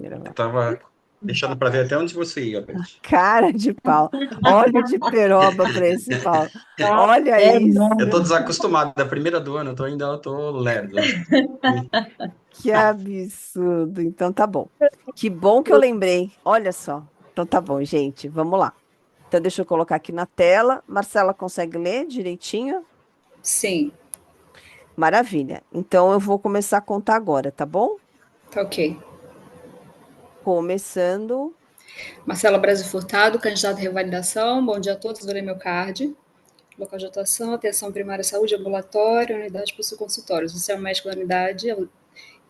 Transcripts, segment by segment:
Eu tava deixando para ver até onde você ia, Beth. Cara de pau. Óleo de peroba para esse pau. Olha É, isso. Eu tô desacostumado. Da primeira do ano, eu tô lerdo. Que absurdo. Então tá bom. Que bom que eu lembrei. Olha só. Então tá bom, gente. Vamos lá. Então deixa eu colocar aqui na tela. Marcela consegue ler direitinho? sim, Maravilha. Então eu vou começar a contar agora, tá bom? tá ok. Começando. Marcela Brasil Furtado, candidata à revalidação. Bom dia a todos, adorei meu card. Local de atuação, atenção primária, saúde, ambulatório, unidade possui consultórios. Você é um médico da unidade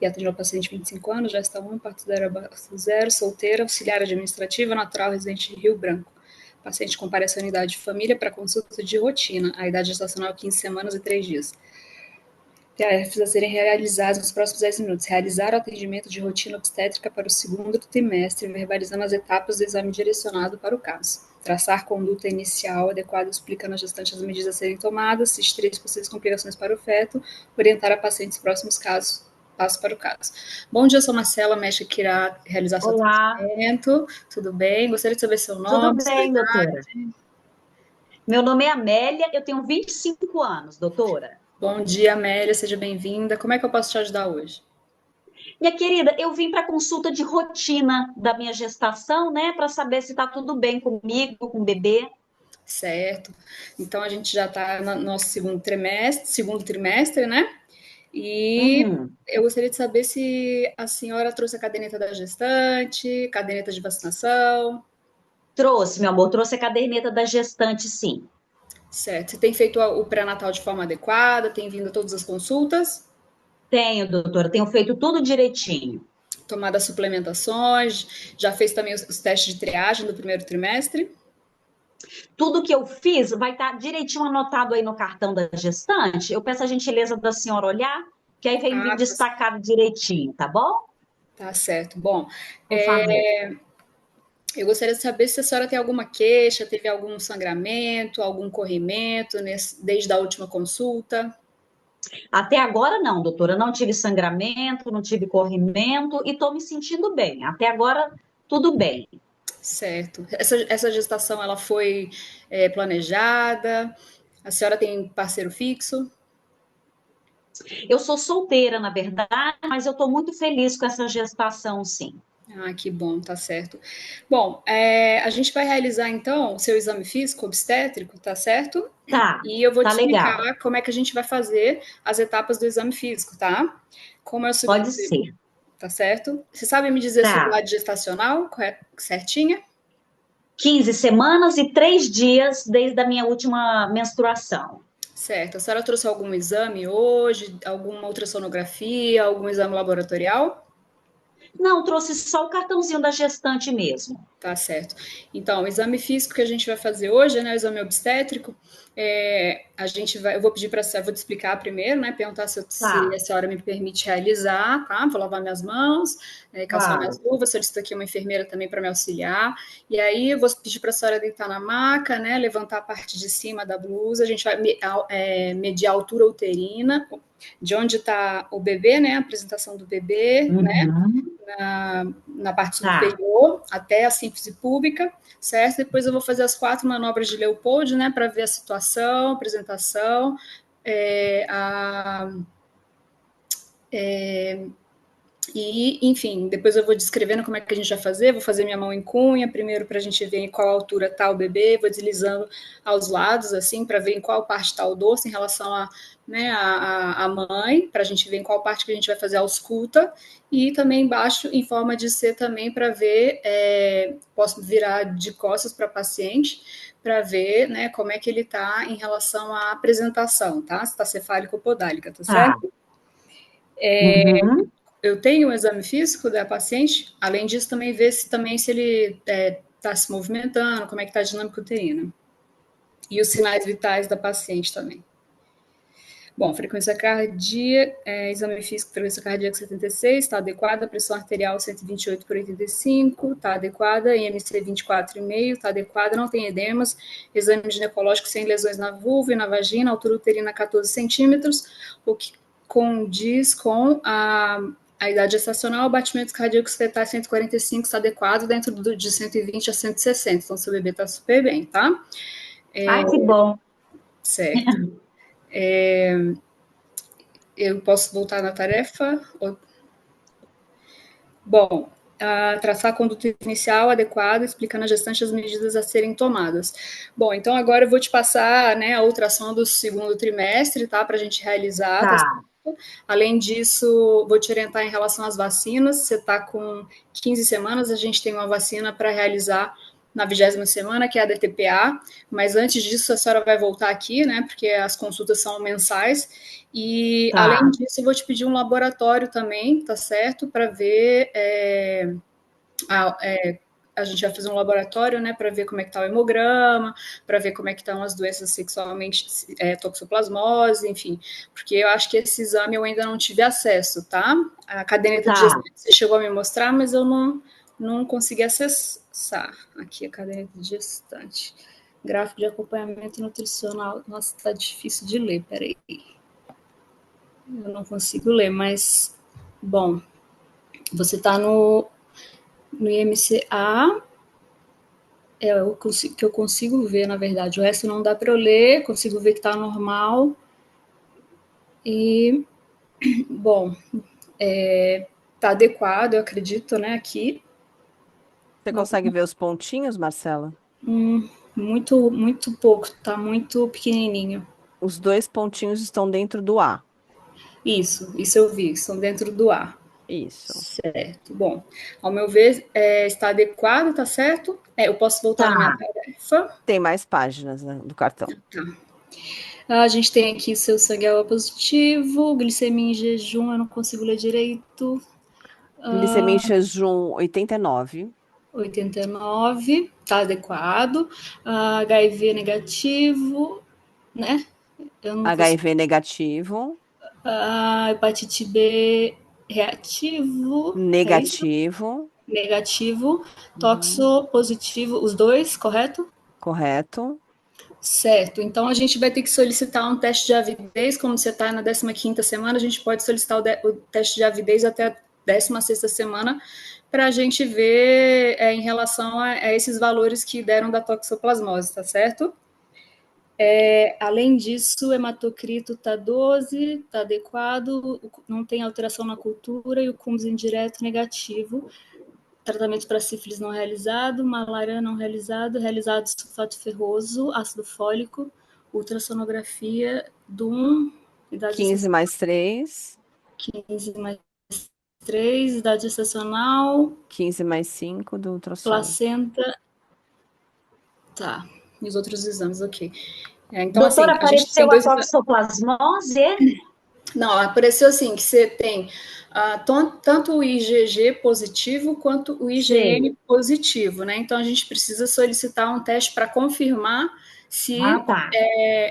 e atende ao paciente de 25 anos, gesta 1, parto 0, abaixo 0, solteira, auxiliar administrativa, natural, residente de Rio Branco. Paciente comparece à unidade de família para consulta de rotina. A idade gestacional 15 semanas e 3 dias. Tarefas a serem realizadas nos próximos 10 minutos. Realizar o atendimento de rotina obstétrica para o segundo trimestre, verbalizando as etapas do exame direcionado para o caso. Traçar conduta inicial adequada, explicando à gestante as medidas a serem tomadas, se 3 possíveis complicações para o feto, orientar a paciente os próximos casos, passos para o caso. Bom dia, eu sou Marcela, médica que irá realizar seu Olá, atendimento. Tudo bem? Gostaria de saber seu tudo nome, sua bem, idade. doutora? Meu nome é Amélia, eu tenho 25 anos, doutora. Bom dia, Amélia, seja bem-vinda. Como é que eu posso te ajudar hoje? Minha querida, eu vim para consulta de rotina da minha gestação, né, para saber se está tudo bem comigo, com o bebê. Certo. Então a gente já está no nosso segundo trimestre, né? E Uhum. eu gostaria de saber se a senhora trouxe a caderneta da gestante, caderneta de vacinação, Trouxe, meu amor, trouxe a caderneta da gestante, sim. certo? Você tem feito o pré-natal de forma adequada, tem vindo a todas as consultas, Tenho, doutora, tenho feito tudo direitinho. tomado as suplementações, já fez também os testes de triagem do primeiro trimestre? Tudo que eu fiz vai estar direitinho anotado aí no cartão da gestante. Eu peço a gentileza da senhora olhar, que aí vem Ah, destacado direitinho, tá bom? tá certo. Bom, Por favor. eu gostaria de saber se a senhora tem alguma queixa, teve algum sangramento, algum corrimento desde a última consulta. Até agora não, doutora. Não tive sangramento, não tive corrimento e estou me sentindo bem. Até agora, tudo bem. Certo. Essa gestação ela foi planejada? A senhora tem parceiro fixo? Eu sou solteira, na verdade, mas eu estou muito feliz com essa gestação, sim. Ah, que bom, tá certo. Bom, a gente vai realizar então o seu exame físico obstétrico, tá certo? Tá, E eu vou tá te legal. explicar como é que a gente vai fazer as etapas do exame físico, tá? Como é o segundo, Pode ser. tá certo? Você sabe me dizer a sua Tá. idade gestacional, correto, certinha? 15 semanas e 3 dias desde a minha última menstruação. Certo. A senhora trouxe algum exame hoje, alguma ultrassonografia, algum exame laboratorial? Não, trouxe só o cartãozinho da gestante mesmo. Tá certo. Então, o exame físico que a gente vai fazer hoje, né, o exame obstétrico, eu vou pedir para a senhora, vou te explicar primeiro, né, perguntar se a Tá, senhora me permite realizar, tá? Vou lavar minhas mãos, calçar minhas claro. luvas, solicito aqui uma enfermeira também para me auxiliar, e aí eu vou pedir para a senhora deitar na maca, né, levantar a parte de cima da blusa, a gente vai medir a altura uterina, de onde está o bebê, né, a apresentação do bebê, né, Uhum. na parte Tá, superior até a sínfise púbica, certo? Depois eu vou fazer as 4 manobras de Leopold, né, para ver a situação, apresentação, é, a, e, enfim, depois eu vou descrevendo como é que a gente vai fazer. Vou fazer minha mão em cunha, primeiro para a gente ver em qual altura está o bebê, vou deslizando aos lados, assim, para ver em qual parte está o dorso em relação a, né, a mãe, para a gente ver em qual parte que a gente vai fazer a ausculta, e também embaixo em forma de C também para ver, posso virar de costas para paciente, para ver, né, como é que ele está em relação à apresentação, tá? Se está cefálico ou podálica, tá tá. certo? Uhum. Eu tenho um exame físico da paciente, além disso, também ver se ele está se movimentando, como é que está a dinâmica uterina. E os sinais vitais da paciente também. Bom, frequência cardíaca, exame físico, frequência cardíaca 76, está adequada, pressão arterial 128 por 85, está adequada, IMC 24,5, está adequada, não tem edemas, exame ginecológico sem lesões na vulva e na vagina, altura uterina 14 centímetros, o que condiz com A idade gestacional, batimentos cardíacos fetais 145 está adequado dentro de 120 a 160. Então, seu bebê está super bem, tá? Ai, que bom. Certo. Eu posso voltar na tarefa? Bom, traçar a conduta inicial adequada, explicando a gestante as medidas a serem tomadas. Bom, então agora eu vou te passar, né, a ultrassom do segundo trimestre, tá, para a gente realizar. Tá. Além disso, vou te orientar em relação às vacinas. Você está com 15 semanas, a gente tem uma vacina para realizar na 20ª semana, que é a DTPA, mas antes disso a senhora vai voltar aqui, né, porque as consultas são mensais, e Tá. além disso eu vou te pedir um laboratório também, tá certo, para ver, a gente vai fazer um laboratório, né, para ver como é que está o hemograma, para ver como é que estão as doenças sexualmente, toxoplasmose, enfim, porque eu acho que esse exame eu ainda não tive acesso, tá? A caderneta de gestante você chegou a me mostrar, mas eu não consegui acessar. Aqui a caderneta de gestante. Gráfico de acompanhamento nutricional. Nossa, tá difícil de ler, peraí. Eu não consigo ler, mas, bom, você tá no IMCA, o que eu consigo ver, na verdade. O resto não dá para eu ler, consigo ver que está normal. E, bom, está adequado, eu acredito, né, aqui. Você consegue ver os pontinhos, Marcela? Muito, muito pouco, está muito pequenininho. Os 2 pontinhos estão dentro do A. Isso eu vi, estão dentro do A. Isso. Certo. Bom, ao meu ver, está adequado, tá certo? Eu posso voltar na minha tarefa. Tem mais páginas, né, do cartão. Tá. A gente tem aqui seu sangue é O positivo, glicemia em jejum, eu não consigo ler direito. Glicemia em jejum 89. 89, tá adequado. HIV negativo, né? Eu não HIV negativo. hepatite B reativo. Negativo. Negativo. Toxo positivo, os dois, correto? Correto. Certo, então a gente vai ter que solicitar um teste de avidez, como você está na 15ª semana, a gente pode solicitar o teste de avidez até a 16ª semana, para a gente ver em relação a esses valores que deram da toxoplasmose, tá certo? Além disso, o hematocrito está 12, está adequado, não tem alteração na cultura, e o cúmulo indireto negativo. Tratamento para sífilis não realizado, malária não realizado, realizado sulfato ferroso, ácido fólico, ultrassonografia do 15 mais 3. 15 mais 3, idade gestacional. 15 mais 5 do ultrassom. Placenta. Tá. E os outros exames, ok. Então, doutora, assim, a gente apareceu tem a toxoplasmose? Não, apareceu assim, que você tem tanto o IgG positivo quanto o IgM positivo, né? Então, a gente precisa solicitar um teste para confirmar se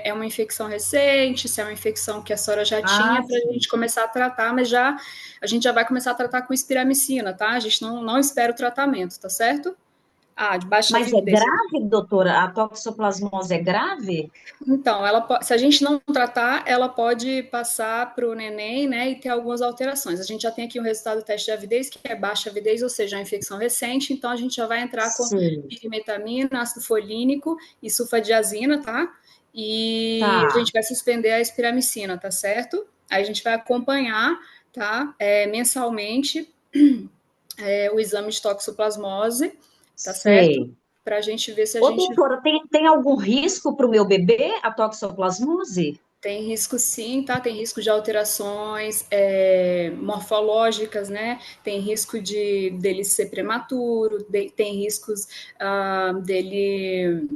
é uma infecção recente, se é uma infecção que a senhora já tinha, para a gente começar a tratar, mas a gente já vai começar a tratar com espiramicina, tá? A gente não espera o tratamento, tá certo? De baixa Mas avidez. é grave, doutora? A toxoplasmose é grave? Então, se a gente não tratar, ela pode passar para o neném, né, e ter algumas alterações. A gente já tem aqui o resultado do teste de avidez, que é baixa avidez, ou seja, a infecção recente, então a gente já vai entrar com pirimetamina, ácido folínico e sulfadiazina, tá? E a gente vai suspender a espiramicina, tá certo? Aí a gente vai acompanhar, tá, mensalmente o exame de toxoplasmose, tá certo? Para a gente ver se a gente... doutora, tem algum risco para o meu bebê, a toxoplasmose? Tem risco sim, tá? Tem risco de alterações morfológicas, né? Tem risco dele ser prematuro, tem riscos dele...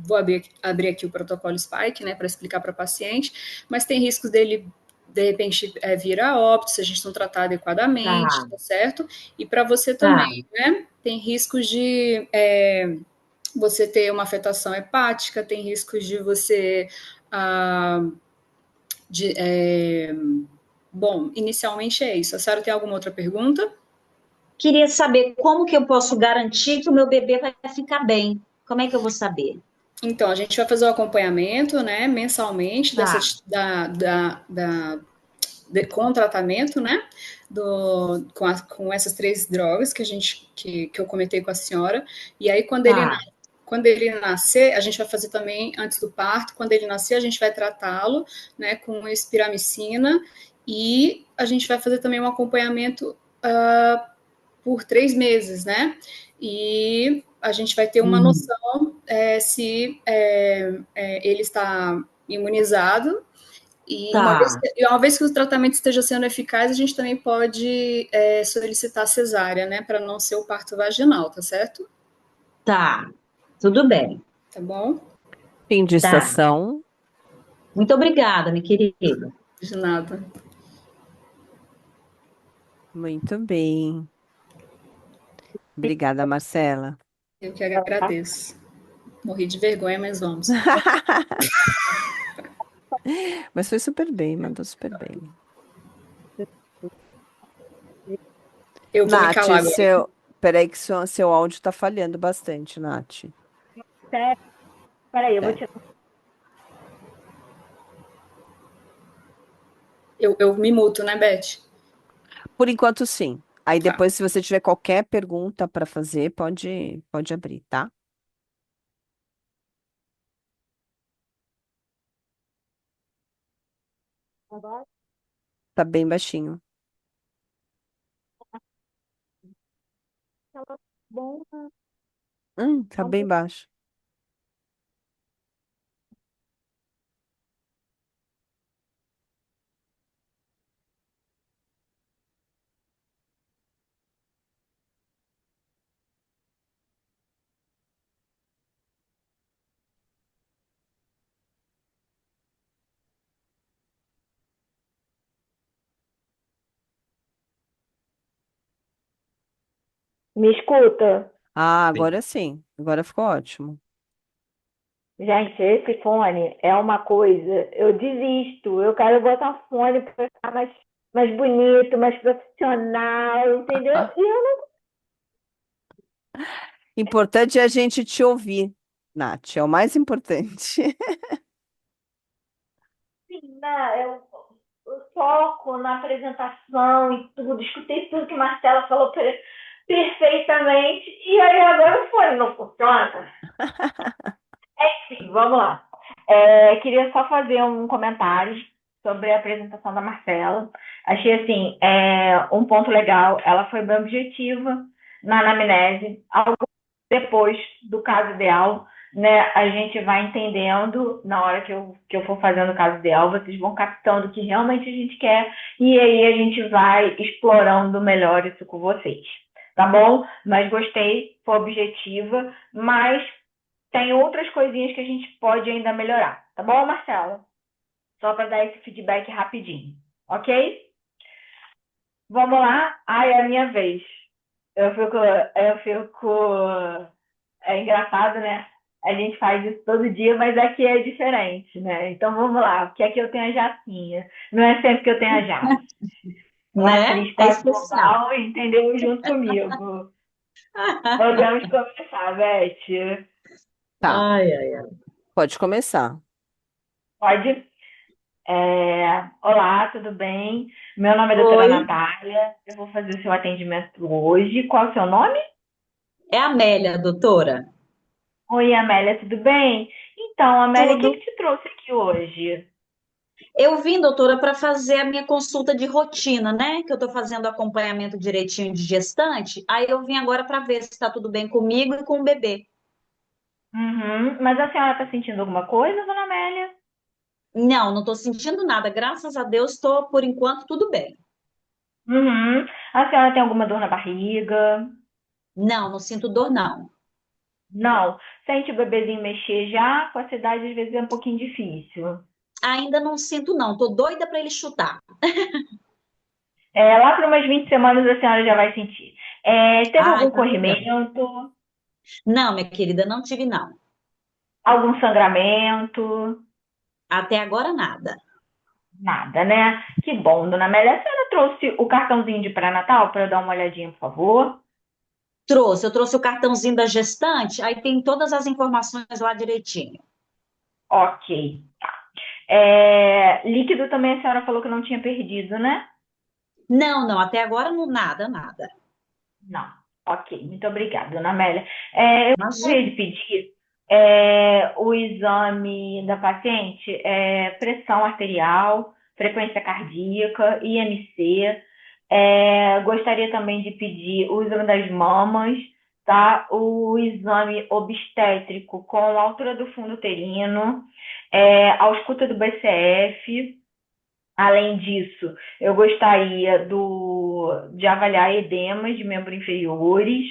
vou abrir aqui o protocolo Spike, né? Para explicar para o paciente, mas tem risco dele de repente vir a óbito se a gente não tratar adequadamente, tá certo? E para você também, né? Tem riscos de você ter uma afetação hepática, tem riscos de você... Bom, inicialmente é isso. A senhora tem alguma outra pergunta? Queria saber como que eu posso garantir que o meu bebê vai ficar bem. Como é que eu vou saber? Então, a gente vai fazer o acompanhamento, né, mensalmente com o tratamento, né? Com essas 3 drogas que eu comentei com a senhora. E aí, quando ele nascer, a gente vai fazer também antes do parto. Quando ele nascer, a gente vai tratá-lo, né, com espiramicina, e a gente vai fazer também um acompanhamento por 3 meses, né? E a gente vai ter uma noção se ele está imunizado. E uma vez que o tratamento esteja sendo eficaz, a gente também pode solicitar cesárea, né? Para não ser o parto vaginal, tá certo? Tá, tudo bem. Tá bom? Fim de Tá. estação. Muito obrigada, minha querida. De nada. Muito bem. Obrigada, Marcela. Eu que agradeço. Morri de vergonha, mas vamos. Mas foi super bem, mandou super bem. Eu vou me Nath, calar agora. peraí que seu áudio tá falhando bastante, Nath. Sério? Peraí, eu vou tirar. Eu me muto, né, Beth? Por enquanto, sim. Aí Tá. depois, se você tiver qualquer pergunta para fazer, pode abrir, tá? Agora, Tá bem baixinho. tá bom. Tá bem baixo. Me escuta? Ah, agora sim. Agora ficou ótimo. Gente, esse fone é uma coisa. Eu desisto. Eu quero botar um fone para ficar mais bonito, mais profissional, entendeu? E eu não Importante é a gente te ouvir, Nath. É o mais importante. sei, né? Eu foco na apresentação e tudo. Escutei tudo que Marcela falou perfeitamente. E aí agora o fone não funciona. Enfim, vamos lá. Queria só fazer um comentário sobre a apresentação da Marcela. Achei, assim, um ponto legal. Ela foi bem objetiva na anamnese. Algo depois do caso ideal, né? A gente vai entendendo, na hora que eu for fazendo o caso ideal, vocês vão captando o que realmente a gente quer, e aí a gente vai explorando melhor isso com vocês. Tá bom? Mas gostei, foi objetiva, mas tem outras coisinhas que a gente pode ainda melhorar. Tá bom, Marcela? Só para dar esse feedback rapidinho. Ok? Vamos lá? Ai, é a minha vez. Eu fico. É engraçado, né? A gente faz isso todo dia, mas aqui é diferente, né? Então vamos lá. Porque aqui eu tenho a Jacinha. Não é sempre que eu tenho a Jace. Uma Né? atriz É quase especial. global, entendeu? Junto comigo. Podemos começar, Beth. Tá, Ai, ai, ai. pode começar. Pode? Olá, tudo bem? Meu nome é doutora Oi, Natália. Eu vou fazer o seu atendimento hoje. Qual é o seu nome? é a Amélia, doutora. Oi, Amélia, tudo bem? Então, Amélia, o que Tudo. que te trouxe aqui hoje? Eu vim, doutora, para fazer a minha consulta de rotina, né? Que eu estou fazendo acompanhamento direitinho de gestante. Aí eu vim agora para ver se está tudo bem comigo e com o bebê. Uhum. Mas a senhora está sentindo alguma coisa, dona Amélia? Não, não estou sentindo nada. Graças a Deus, estou, por enquanto, tudo bem. Uhum. A senhora tem alguma dor na barriga? Não, não sinto dor, não. Não. Sente o bebezinho mexer já? Com a cidade, às vezes, é um pouquinho difícil. Ainda não sinto, não. Estou doida para ele chutar. Lá para umas 20 semanas a senhora já vai sentir. Teve Ai, algum tá legal. corrimento? Não, minha querida, não tive, não. Algum sangramento? Até agora, nada. Nada, né? Que bom, dona Amélia. A senhora trouxe o cartãozinho de pré-natal para eu dar uma olhadinha, por favor? Eu trouxe o cartãozinho da gestante, aí tem todas as informações lá direitinho. Ok. Líquido também a senhora falou que não tinha perdido, né? Não, não, até agora não, nada, nada. Não. Ok, muito obrigada, dona Amélia. Eu Imagina. gostaria de pedir o exame da paciente, pressão arterial, frequência cardíaca, IMC. Gostaria também de pedir o exame das mamas, tá? O exame obstétrico com a altura do fundo uterino, a ausculta do BCF. Além disso, eu gostaria de avaliar edemas de membros inferiores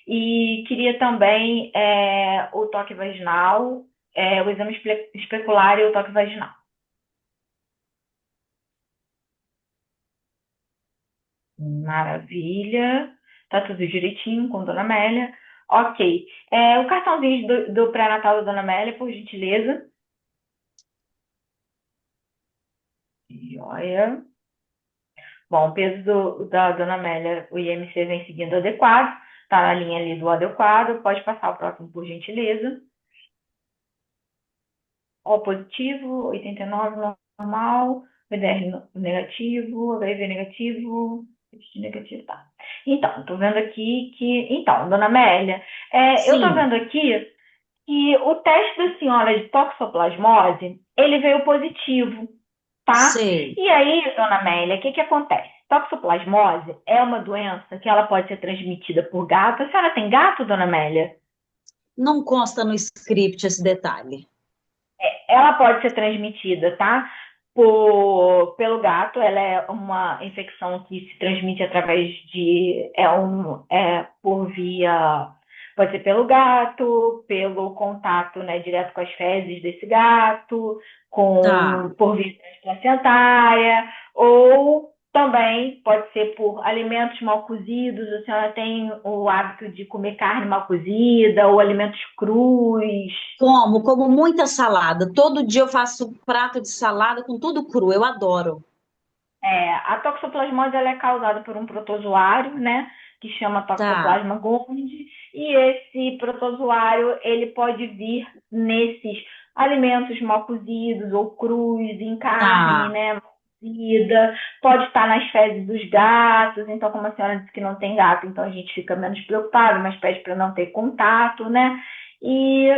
e queria também o toque vaginal, o exame especular e o toque vaginal. Maravilha. Tá tudo direitinho com a Dona Amélia. Ok. O cartãozinho do pré-natal da Dona Amélia, por gentileza. Joia. Bom, o peso da Dona Amélia, o IMC vem seguindo adequado, está na linha ali do adequado. Pode passar o próximo, por gentileza. O positivo, 89 normal, VDR negativo, HIV negativo, negativo, tá. Então, estou vendo aqui que... Então, Dona Amélia, eu estou Sim, vendo aqui que o teste da senhora de toxoplasmose, ele veio positivo, tá? sei. E aí, Dona Amélia, o que acontece? Toxoplasmose é uma doença que ela pode ser transmitida por gato. A senhora tem gato, Dona Amélia? Não consta no script esse detalhe. Ela pode ser transmitida, tá? Pelo gato. Ela é uma infecção que se transmite através de... por via... Pode ser pelo gato, pelo contato, né, direto com as fezes desse gato, Tá. por via transplacentária, ou também pode ser por alimentos mal cozidos. A senhora tem o hábito de comer carne mal cozida ou alimentos crus? Como muita salada. Todo dia eu faço prato de salada com tudo cru. Eu adoro. A toxoplasmose ela é causada por um protozoário, né, que chama Tá, Toxoplasma gondii, e esse protozoário ele pode vir nesses alimentos mal cozidos ou crus, em carne, tá. né, mal cozida, pode estar nas fezes dos gatos. Então, como a senhora disse que não tem gato, então a gente fica menos preocupado, mas pede para não ter contato, né? E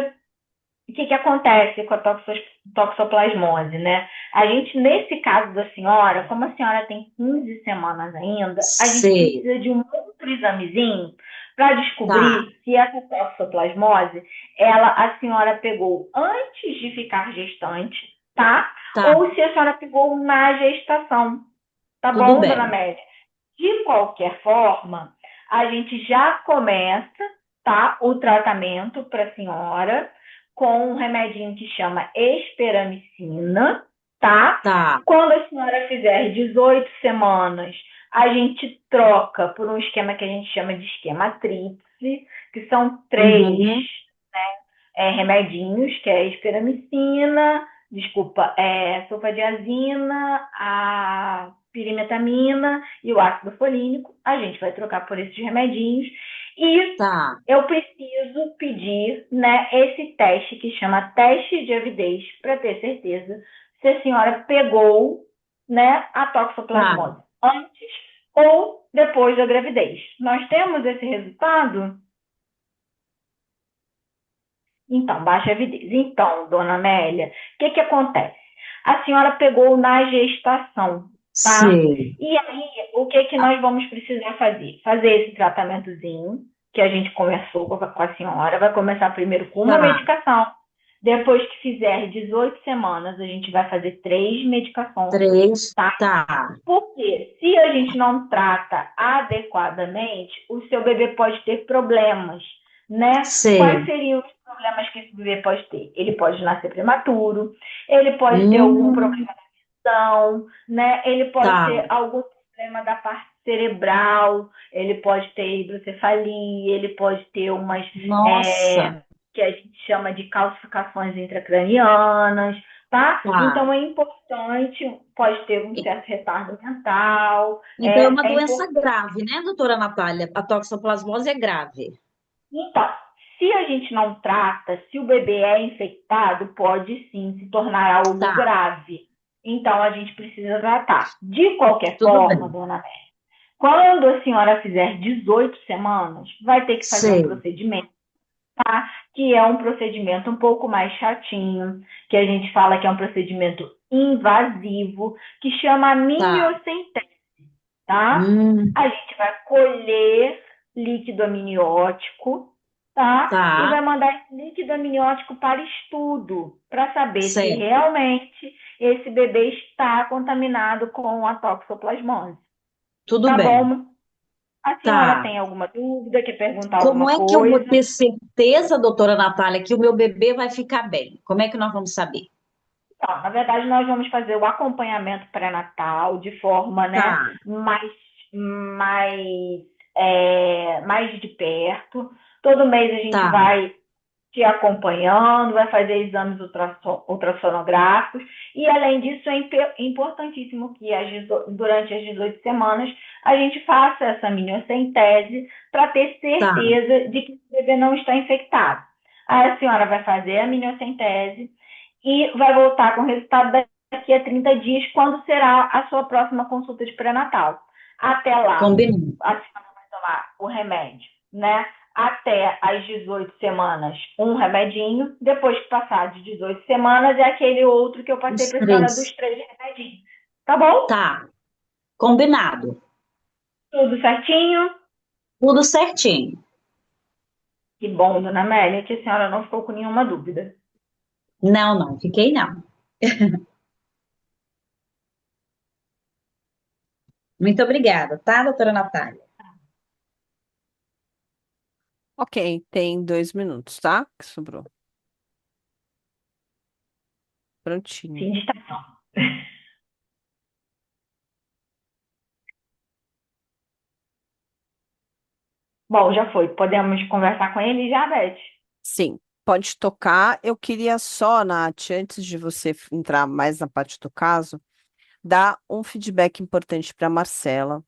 o que acontece com a toxoplasmose, né? A gente, nesse caso da senhora, como a senhora tem 15 semanas ainda, a gente Sei. precisa de um outro examezinho para Tá, descobrir se essa toxoplasmose, a senhora pegou antes de ficar gestante, tá? tá. Ou se a senhora pegou na gestação, tá Tudo bom, dona bem. Amélia? De qualquer forma, a gente já começa, tá, o tratamento para a senhora com um remedinho que chama esperamicina, tá? Tá. Quando a senhora fizer 18 semanas, a gente troca por um esquema que a gente chama de esquema tríplice, que são três Uhum. remedinhos, que é a esperamicina, desculpa, sulfadiazina, a pirimetamina e o ácido folínico. A gente vai trocar por esses remedinhos e Tá. eu preciso pedir, né, esse teste que chama teste de avidez para ter certeza se a senhora pegou, né, a Tá. toxoplasmose antes ou depois da gravidez. Nós temos esse resultado? Então, baixa avidez. Então, dona Amélia, o que acontece? A senhora pegou na gestação, tá? Sei. E aí, o que nós vamos precisar fazer? Fazer esse tratamentozinho que a gente começou com a senhora. Vai começar primeiro com uma Tá. medicação. Depois que fizer 18 semanas, a gente vai fazer 3 medicações, 3. tá? Tá. Porque se a gente não trata adequadamente, o seu bebê pode ter problemas, né? Quais Sei. seriam os problemas que esse bebê pode ter? Ele pode nascer prematuro, ele pode ter algum Hum, problema da visão, né? Ele pode tá. ter algum problema da parte cerebral, ele pode ter hidrocefalia, ele pode ter umas Nossa. que a gente chama de calcificações intracranianas, tá? Tá. Então é importante, pode ter um certo retardo mental, Então é uma é doença importante. grave, né, doutora Natália? A toxoplasmose é grave. Então, Se a gente não trata, se o bebê é infectado, pode sim se tornar algo Tá, grave. Então, a gente precisa tratar. De qualquer tudo forma, bem. dona Amélia, quando a senhora fizer 18 semanas, vai ter que fazer um Sei. procedimento, tá? Que é um procedimento um pouco mais chatinho, que a gente fala que é um procedimento invasivo, que chama Tá. amniocentese, tá? Hum, A gente vai colher líquido amniótico, tá? E tá. vai mandar esse líquido amniótico para estudo, para saber se Certo. realmente esse bebê está contaminado com a toxoplasmose. Tudo Tá bem. bom? A senhora Tá. tem alguma dúvida? Quer perguntar Como alguma é que eu vou coisa? ter certeza, doutora Natália, que o meu bebê vai ficar bem? Como é que nós vamos saber? Então, na verdade, nós vamos fazer o acompanhamento pré-natal de forma, né, Tá, mais, mais de perto. Todo mês a gente tá. vai te acompanhando, vai fazer exames ultrassonográficos. E, além disso, é importantíssimo que durante as 18 semanas a gente faça essa miniocentese para ter Tá, certeza de que o bebê não está infectado. Aí a senhora vai fazer a miniocentese e vai voltar com o resultado daqui a 30 dias, quando será a sua próxima consulta de pré-natal. Até lá, combinado. a senhora vai tomar o remédio, né? Até as 18 semanas, um remedinho. Depois que passar de 18 semanas, é aquele outro que eu passei Os para a senhora dos três. 3 remedinhos. Tá bom? Tá, combinado. Tudo certinho? Tudo certinho. Que bom, dona Amélia, que a senhora não ficou com nenhuma dúvida. Não, não, fiquei não. Muito obrigada, tá, doutora Natália? Ok, tem 2 minutos, tá? Que sobrou. Prontinho. Fim de estação. Bom, já foi. Podemos conversar com ele já, Beth? Sim, pode tocar. Eu queria só, Nath, antes de você entrar mais na parte do caso, dar um feedback importante para Marcela.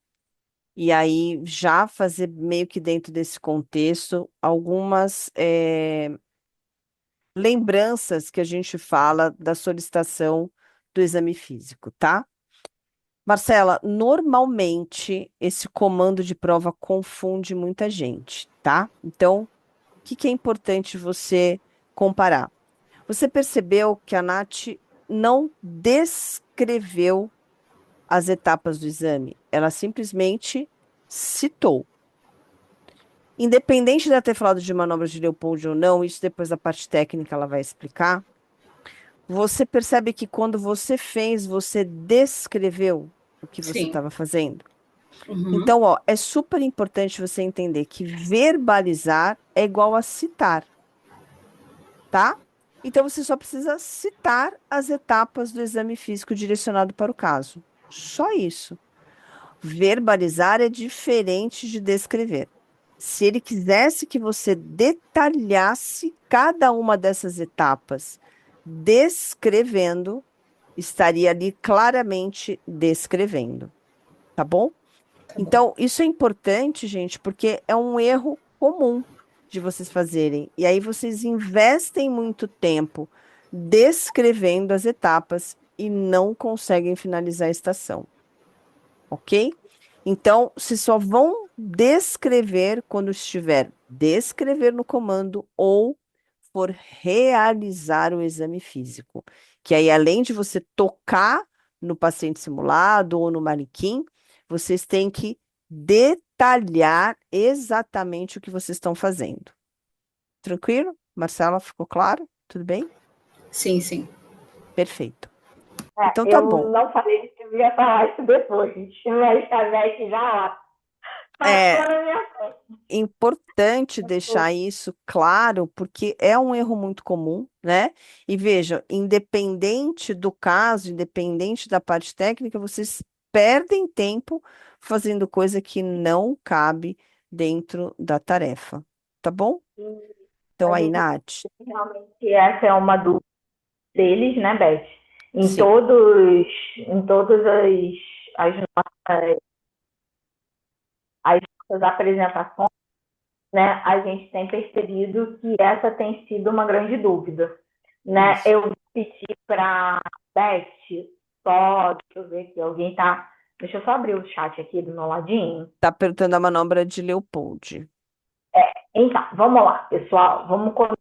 E aí, já fazer meio que dentro desse contexto, algumas lembranças que a gente fala da solicitação do exame físico, tá? Marcela, normalmente esse comando de prova confunde muita gente, tá? Então, o que que é importante você comparar? Você percebeu que a Nath não descreveu as etapas do exame, ela simplesmente citou. Independente de ela ter falado de manobra de Leopold ou não, isso depois da parte técnica ela vai explicar. Você percebe que quando você fez, você descreveu o que você Sim. estava fazendo? Uhum. Então, ó, é super importante você entender que verbalizar é igual a citar, tá? Então, você só precisa citar as etapas do exame físico direcionado para o caso. Só isso. Verbalizar é diferente de descrever. Se ele quisesse que você detalhasse cada uma dessas etapas, descrevendo, estaria ali claramente descrevendo, tá bom? Tá bom. Então, isso é importante, gente, porque é um erro comum de vocês fazerem. E aí vocês investem muito tempo descrevendo as etapas e não conseguem finalizar a estação, ok? Então, vocês só vão descrever quando estiver descrever no comando ou for realizar o exame físico. Que aí, além de você tocar no paciente simulado ou no manequim, vocês têm que detalhar exatamente o que vocês estão fazendo. Tranquilo? Marcela, ficou claro? Tudo bem? Sim, sim. Perfeito. Então tá Eu bom. não falei que eu ia falar isso depois, mas a Beth já passou É na minha frente. importante deixar isso claro, porque é um erro muito comum, né? E veja, independente do caso, independente da parte técnica, vocês perdem tempo fazendo coisa que não cabe dentro da tarefa, tá bom? A Então aí, gente Nath, realmente essa é uma dúvida deles, né, Beth? Em sim, todos, em todas as nossas apresentações, né, a gente tem percebido que essa tem sido uma grande dúvida, né? Isso. Eu pedi para Beth, só, deixa eu ver aqui, alguém tá. Deixa eu só abrir o chat aqui do meu ladinho. Tá perguntando a manobra de Leopold. Então, vamos lá, pessoal, vamos começar,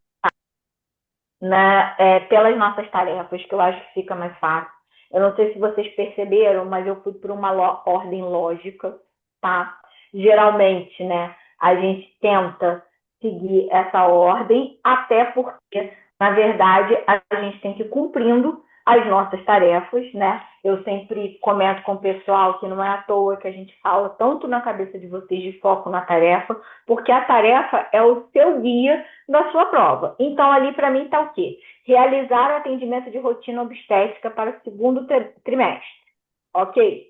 né, pelas nossas tarefas, que eu acho que fica mais fácil. Eu não sei se vocês perceberam, mas eu fui por uma ordem lógica, tá? Geralmente, né, a gente tenta seguir essa ordem, até porque, na verdade, a gente tem que ir cumprindo as nossas tarefas, né? Eu sempre comento com o pessoal que não é à toa que a gente fala tanto na cabeça de vocês de foco na tarefa, porque a tarefa é o seu guia da sua prova. Então, ali para mim está o quê? Realizar o atendimento de rotina obstétrica para o segundo trimestre. Ok?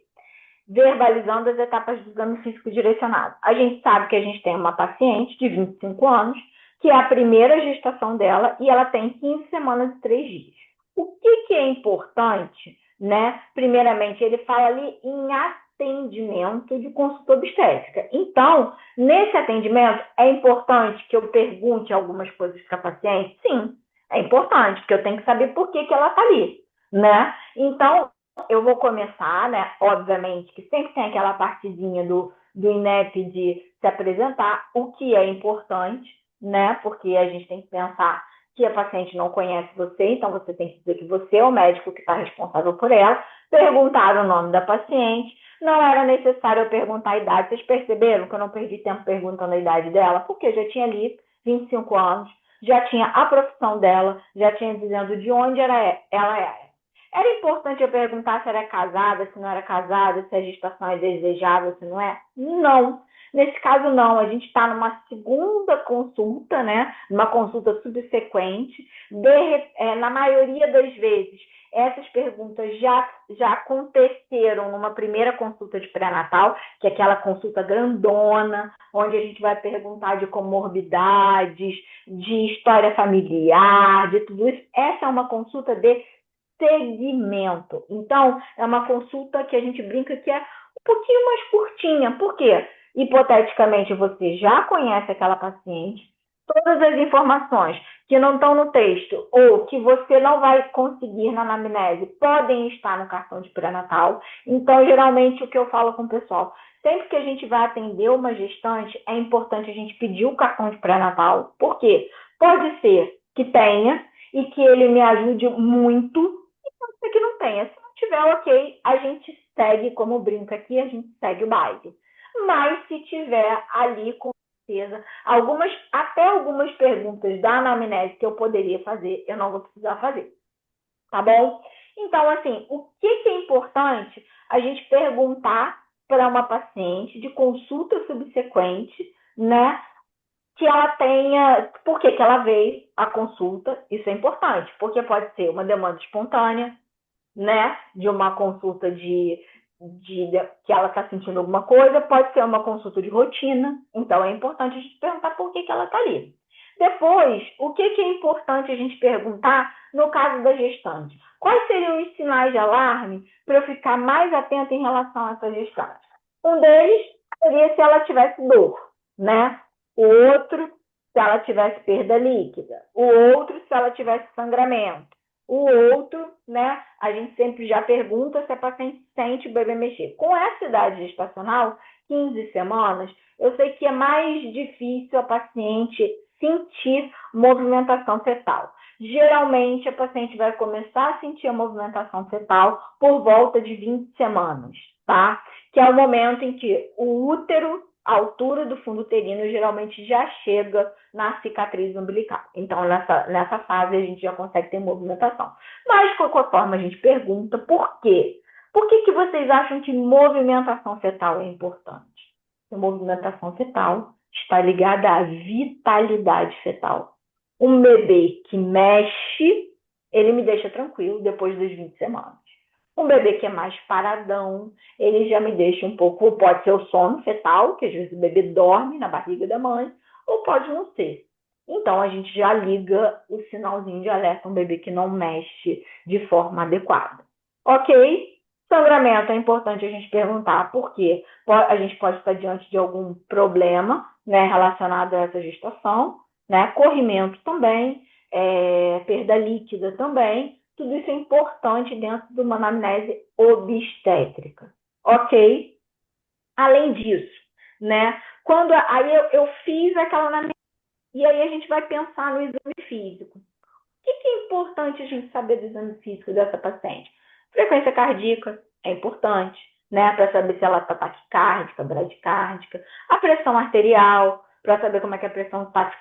Verbalizando as etapas do exame físico direcionado. A gente sabe que a gente tem uma paciente de 25 anos, que é a primeira gestação dela, e ela tem 15 semanas e 3 dias. O que é importante, né? Primeiramente, ele fala ali em atendimento de consulta obstétrica. Então, nesse atendimento, é importante que eu pergunte algumas coisas para a paciente? Sim, é importante, porque eu tenho que saber por que ela está ali, né? Então, eu vou começar, né? Obviamente que sempre tem aquela partezinha do INEP de se apresentar, o que é importante, né? Porque a gente tem que pensar que a paciente não conhece você, então você tem que dizer que você é o médico que está responsável por ela, perguntar o nome da paciente. Não era necessário eu perguntar a idade. Vocês perceberam que eu não perdi tempo perguntando a idade dela? Porque eu já tinha ali 25 anos, já tinha a profissão dela, já tinha dizendo de onde ela era. Era importante eu perguntar se era casada, se não era casada, se a gestação é desejável, se não é? Não. Nesse caso, não. A gente está numa segunda consulta, né? Uma consulta subsequente. Na maioria das vezes, essas perguntas já aconteceram numa primeira consulta de pré-natal, que é aquela consulta grandona, onde a gente vai perguntar de comorbidades, de história familiar, de tudo isso. Essa é uma consulta de segmento. Então, é uma consulta que a gente brinca que é um pouquinho mais curtinha. Por quê? Hipoteticamente, você já conhece aquela paciente, todas as informações que não estão no texto ou que você não vai conseguir na anamnese podem estar no cartão de pré-natal. Então, geralmente, o que eu falo com o pessoal, sempre que a gente vai atender uma gestante, é importante a gente pedir o cartão de pré-natal. Por quê? Pode ser que tenha e que ele me ajude muito, que não tenha. Se não tiver, ok, a gente segue, como brinca aqui, a gente segue o baile. Mas se tiver ali, com certeza, até algumas perguntas da anamnese que eu poderia fazer, eu não vou precisar fazer. Tá bom? Então, assim, o que é importante a gente perguntar para uma paciente de consulta subsequente, né? Que ela tenha. Por que ela veio à consulta? Isso é importante, porque pode ser uma demanda espontânea, né, de uma consulta que ela está sentindo alguma coisa, pode ser uma consulta de rotina, então é importante a gente perguntar por que ela está ali. Depois, o que é importante a gente perguntar no caso da gestante? Quais seriam os sinais de alarme para eu ficar mais atenta em relação a essa gestante? Um deles seria se ela tivesse dor, né? O outro, se ela tivesse perda líquida. O outro, se ela tivesse sangramento. O outro, né, a gente sempre já pergunta se a paciente sente o bebê mexer. Com essa idade gestacional, 15 semanas, eu sei que é mais difícil a paciente sentir movimentação fetal. Geralmente, a paciente vai começar a sentir a movimentação fetal por volta de 20 semanas, tá? Que é o momento em que o útero, a altura do fundo uterino, geralmente já chega na cicatriz umbilical. Então, nessa fase, a gente já consegue ter movimentação. Mas, de qualquer forma, a gente pergunta por quê? Por que vocês acham que movimentação fetal é importante? A movimentação fetal está ligada à vitalidade fetal. Um bebê que mexe, ele me deixa tranquilo depois das 20 semanas. Um bebê que é mais paradão, ele já me deixa um pouco, pode ser o sono fetal, que às vezes o bebê dorme na barriga da mãe, ou pode não ser. Então, a gente já liga o sinalzinho de alerta, um bebê que não mexe de forma adequada. Ok? Sangramento é importante a gente perguntar por quê. A gente pode estar diante de algum problema né, relacionado a essa gestação, né, corrimento também, perda líquida também, tudo isso é importante dentro de uma anamnese obstétrica, ok? Além disso, né, quando aí eu fiz aquela anamnese, e aí a gente vai pensar no exame físico. O que é importante a gente saber do exame físico dessa paciente? Frequência cardíaca é importante, né? Para saber se ela está taquicárdica, bradicárdica. A pressão arterial, para saber como é que a pressão está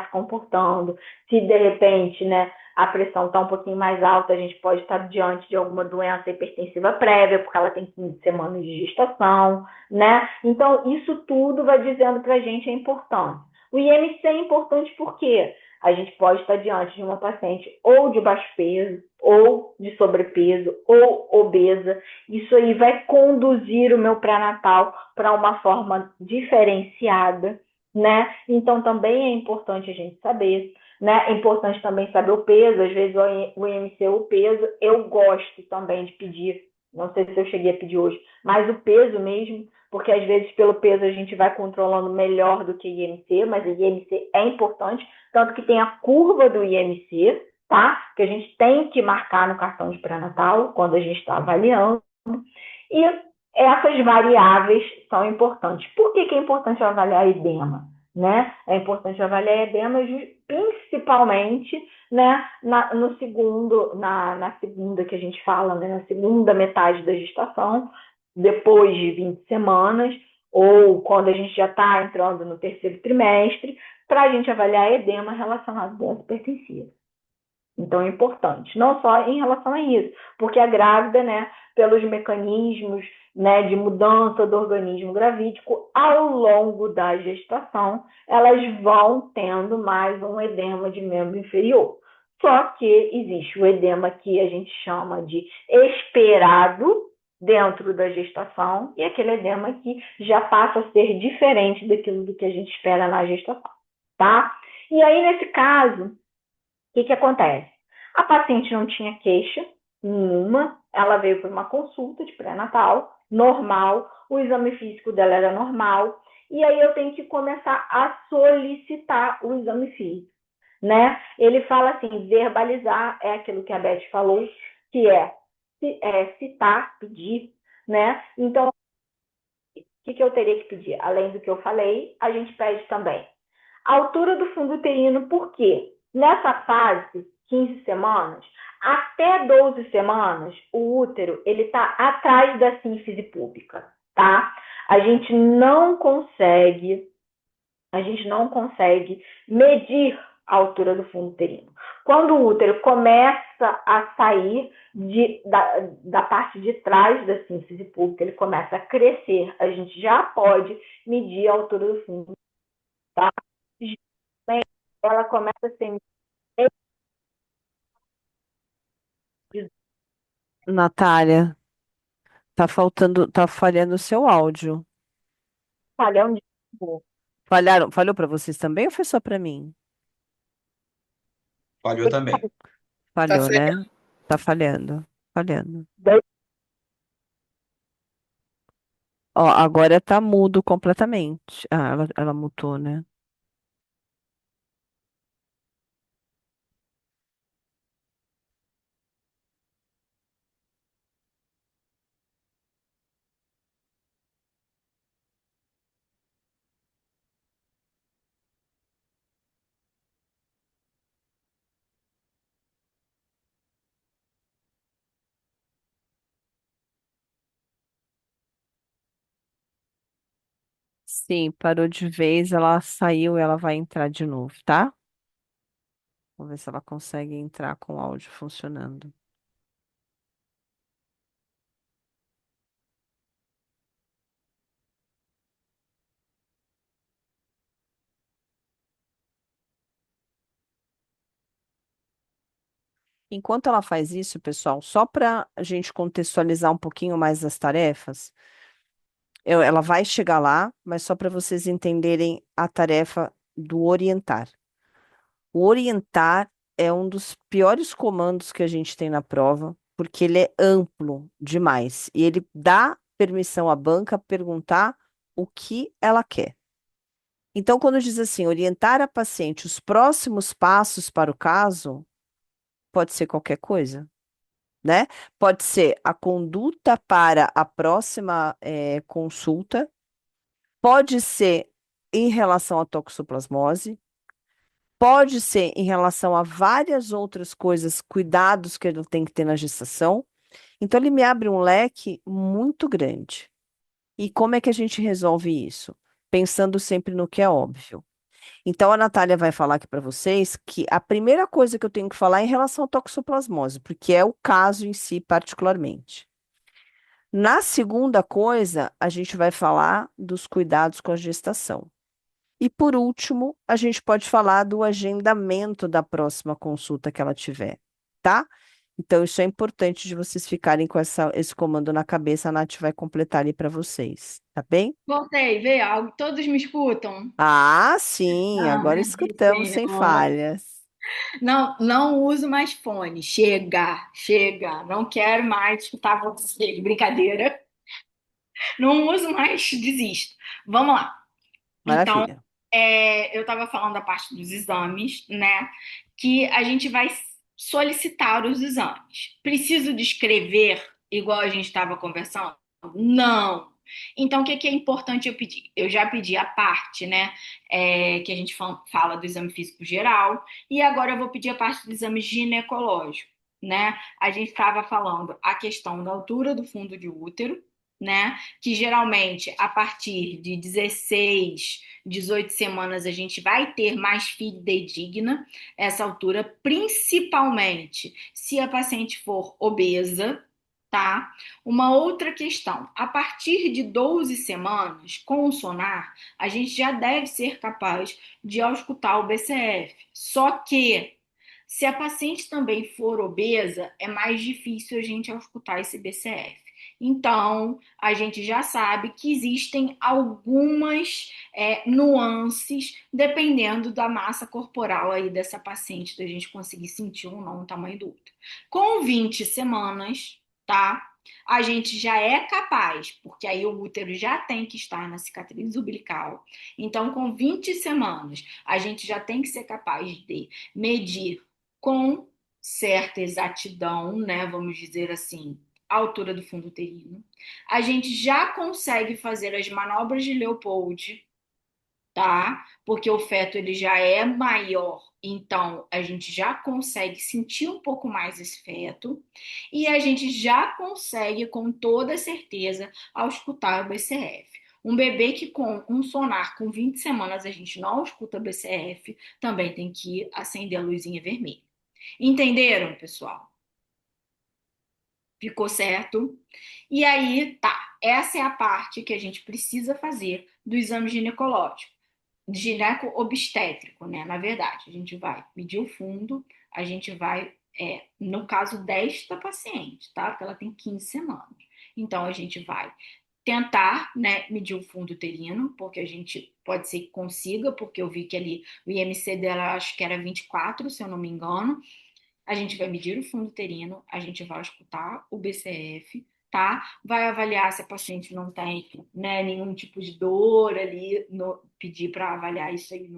se comportando. Se de repente, né, a pressão está um pouquinho mais alta, a gente pode estar diante de alguma doença hipertensiva prévia, porque ela tem 15 semanas de gestação, né? Então, isso tudo vai dizendo para a gente é importante. O IMC é importante por quê? A gente pode estar diante de uma paciente ou de baixo peso, ou de sobrepeso, ou obesa. Isso aí vai conduzir o meu pré-natal para uma forma diferenciada, né? Então, também é importante a gente saber, né? É importante também saber o peso, às vezes o IMC, o peso, eu gosto também de pedir, não sei se eu cheguei a pedir hoje, mas o peso mesmo, porque às vezes pelo peso a gente vai controlando melhor do que IMC, mas o IMC é importante, tanto que tem a curva do IMC, tá? Que a gente tem que marcar no cartão de pré-natal, quando a gente está avaliando. E essas variáveis são importantes. Por que é importante avaliar edema? Né? É importante avaliar edema principalmente, né, no segundo, na segunda que a gente fala, né, na segunda metade da gestação, depois de 20 semanas, ou quando a gente já está entrando no terceiro trimestre, para a gente avaliar edema relacionado à doença hipertensiva. Então é importante, não só em relação a isso, porque a grávida, né, pelos mecanismos, né, de mudança do organismo gravídico, ao longo da gestação, elas vão tendo mais um edema de membro inferior. Só que existe o edema que a gente chama de esperado dentro da gestação e aquele edema que já passa a ser diferente daquilo do que a gente espera na gestação, tá? E aí, nesse caso, o que acontece? A paciente não tinha queixa nenhuma, ela veio por uma consulta de pré-natal, normal, o exame físico dela era normal, e aí eu tenho que começar a solicitar o exame físico, né? Ele fala assim, verbalizar é aquilo que a Beth falou, que é citar, pedir, né? Então, o que eu teria que pedir? Além do que eu falei, a gente pede também a altura do fundo uterino, por quê? Nessa fase, 15 semanas, até 12 semanas, o útero ele está atrás da sínfise púbica, tá? A gente não consegue medir a altura do fundo uterino. Quando o útero começa a sair da parte de trás da sínfise púbica, ele começa a crescer, a gente já pode medir a altura do fundo, tá? Ela começa a ser Natália, tá falhando o seu áudio. falhão de novo. Falhou para vocês também ou foi só para mim? Falhou também. Tá Falhou, né? falhando. Tá falhando. Falhando. Ó, agora tá mudo completamente. Ah, ela mutou, né? Sim, parou de vez, ela saiu e ela vai entrar de novo, tá? Vamos ver se ela consegue entrar com o áudio funcionando. Enquanto ela faz isso, pessoal, só para a gente contextualizar um pouquinho mais as tarefas, ela vai chegar lá, mas só para vocês entenderem a tarefa do orientar. O orientar é um dos piores comandos que a gente tem na prova, porque ele é amplo demais e ele dá permissão à banca perguntar o que ela quer. Então, quando diz assim, orientar a paciente os próximos passos para o caso, pode ser qualquer coisa, né? Pode ser a conduta para a próxima consulta, pode ser em relação à toxoplasmose, pode ser em relação a várias outras coisas, cuidados que ele tem que ter na gestação. Então, ele me abre um leque muito grande. E como é que a gente resolve isso? Pensando sempre no que é óbvio. Então, a Natália vai falar aqui para vocês que a primeira coisa que eu tenho que falar é em relação à toxoplasmose, porque é o caso em si, particularmente. Na segunda coisa, a gente vai falar dos cuidados com a gestação. E por último, a gente pode falar do agendamento da próxima consulta que ela tiver, tá? Então, isso é importante de vocês ficarem com esse comando na cabeça. A Nath vai completar ali para vocês, tá bem? Voltei, veio. Todos me escutam? Ah, sim, agora Ai, escutamos sem Senhor. falhas. Não, não uso mais fone. Chega, chega. Não quero mais escutar você. Brincadeira. Não uso mais, desisto. Vamos lá. Então, Maravilha. eu estava falando da parte dos exames, né? Que a gente vai solicitar os exames. Preciso descrever igual a gente estava conversando? Não. Então, o que que é importante eu pedir? Eu já pedi a parte, né? Que a gente fala do exame físico geral, e agora eu vou pedir a parte do exame ginecológico, né? A gente estava falando a questão da altura do fundo de útero, né? Que geralmente a partir de 16, 18 semanas a gente vai ter mais fidedigna essa altura, principalmente se a paciente for obesa, tá? Uma outra questão, a partir de 12 semanas, com o sonar, a gente já deve ser capaz de auscultar o BCF. Só que se a paciente também for obesa, é mais difícil a gente auscultar esse BCF. Então, a gente já sabe que existem algumas nuances dependendo da massa corporal aí dessa paciente, da gente conseguir sentir ou não o tamanho do útero. Com 20 semanas, tá? A gente já é capaz, porque aí o útero já tem que estar na cicatriz umbilical. Então, com 20 semanas, a gente já tem que ser capaz de medir com certa exatidão, né? Vamos dizer assim, a altura do fundo uterino. A gente já consegue fazer as manobras de Leopold, tá? Porque o feto ele já é maior, então a gente já consegue sentir um pouco mais esse feto e a gente já consegue com toda certeza auscultar o BCF. Um bebê que com um sonar com 20 semanas a gente não ausculta BCF, também tem que acender a luzinha vermelha. Entenderam, pessoal? Ficou certo? E aí, tá. Essa é a parte que a gente precisa fazer do exame ginecológico, gineco-obstétrico, né? Na verdade, a gente vai medir o fundo, a gente vai, no caso desta paciente, tá? Porque ela tem 15 semanas. Então, a gente vai tentar, né, medir o fundo uterino, porque a gente pode ser que consiga, porque eu vi que ali o IMC dela acho que era 24, se eu não me engano. A gente vai medir o fundo uterino, a gente vai escutar o BCF, tá? Vai avaliar se a paciente não tem, né, nenhum tipo de dor ali, pedir para avaliar isso aí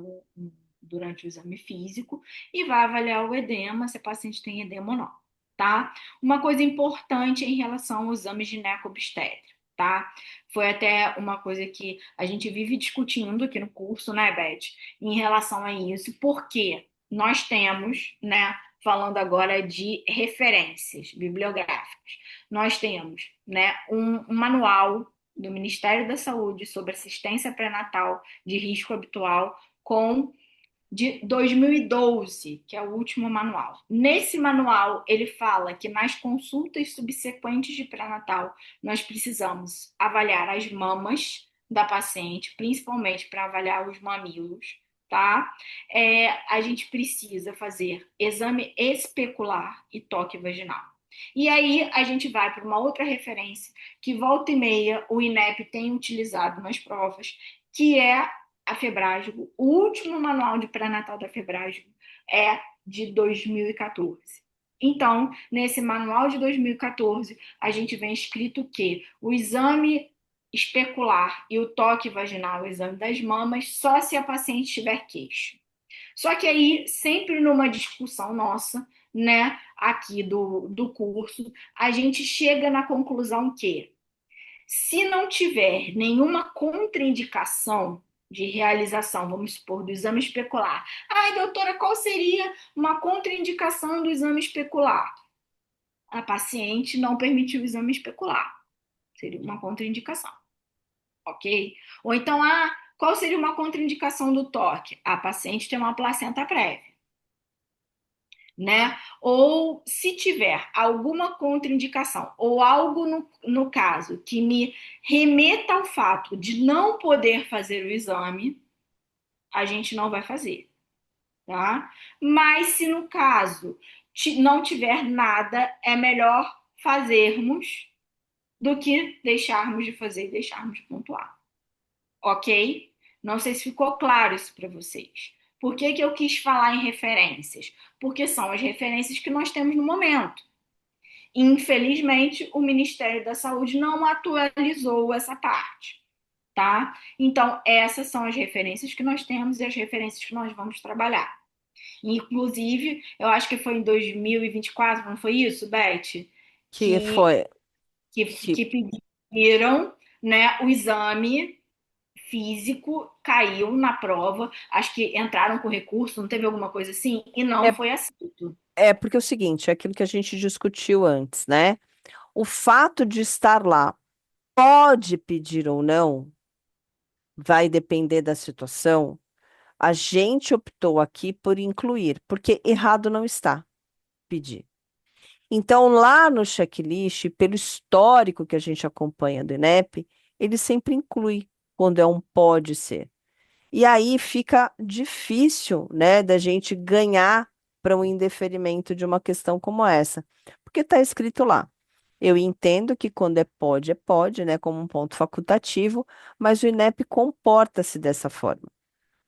durante o exame físico, e vai avaliar o edema, se a paciente tem edema ou não, tá? Uma coisa importante em relação ao exame gineco-obstétrico, tá? Foi até uma coisa que a gente vive discutindo aqui no curso, né, Beth, em relação a isso, porque nós temos, né, falando agora de referências bibliográficas. Nós temos, né, um manual do Ministério da Saúde sobre assistência pré-natal de risco habitual de 2012, que é o último manual. Nesse manual, ele fala que nas consultas subsequentes de pré-natal, nós precisamos avaliar as mamas da paciente, principalmente para avaliar os mamilos, tá? A gente precisa fazer exame especular e toque vaginal. E aí a gente vai para uma outra referência que volta e meia o INEP tem utilizado nas provas, que é a Febragigo. O último manual de pré-natal da Febragigo é de 2014. Então, nesse manual de 2014, a gente vem escrito que o exame especular e o toque vaginal, o exame das mamas, só se a paciente tiver queixo. Só que aí, sempre numa discussão nossa, né, aqui do curso, a gente chega na conclusão que, se não tiver nenhuma contraindicação de realização, vamos supor, do exame especular. Ai, doutora, qual seria uma contraindicação do exame especular? A paciente não permitiu o exame especular. Seria uma contraindicação, ok? Ou então, qual seria uma contraindicação do toque? A paciente tem uma placenta prévia, né? Ou se tiver alguma contraindicação ou algo no caso que me remeta ao fato de não poder fazer o exame, a gente não vai fazer, tá? Mas se no caso não tiver nada, é melhor fazermos do que deixarmos de fazer e deixarmos de pontuar, ok? Não sei se ficou claro isso para vocês. Por que eu quis falar em referências? Porque são as referências que nós temos no momento. Infelizmente, o Ministério da Saúde não atualizou essa parte, tá? Então, essas são as referências que nós temos e as referências que nós vamos trabalhar. Inclusive, eu acho que foi em 2024, não foi isso, Beth? Que foi. Que pediram, né, o exame físico, caiu na prova, acho que entraram com recurso, não teve alguma coisa assim, e não foi aceito. Porque é o seguinte, é aquilo que a gente discutiu antes, né? O fato de estar lá pode pedir ou não, vai depender da situação. A gente optou aqui por incluir, porque errado não está pedir. Então, lá no checklist, pelo histórico que a gente acompanha do INEP, ele sempre inclui quando é um pode ser. E aí fica difícil, né, da gente ganhar para um indeferimento de uma questão como essa, porque está escrito lá. Eu entendo que quando é pode, né, como um ponto facultativo, mas o INEP comporta-se dessa forma.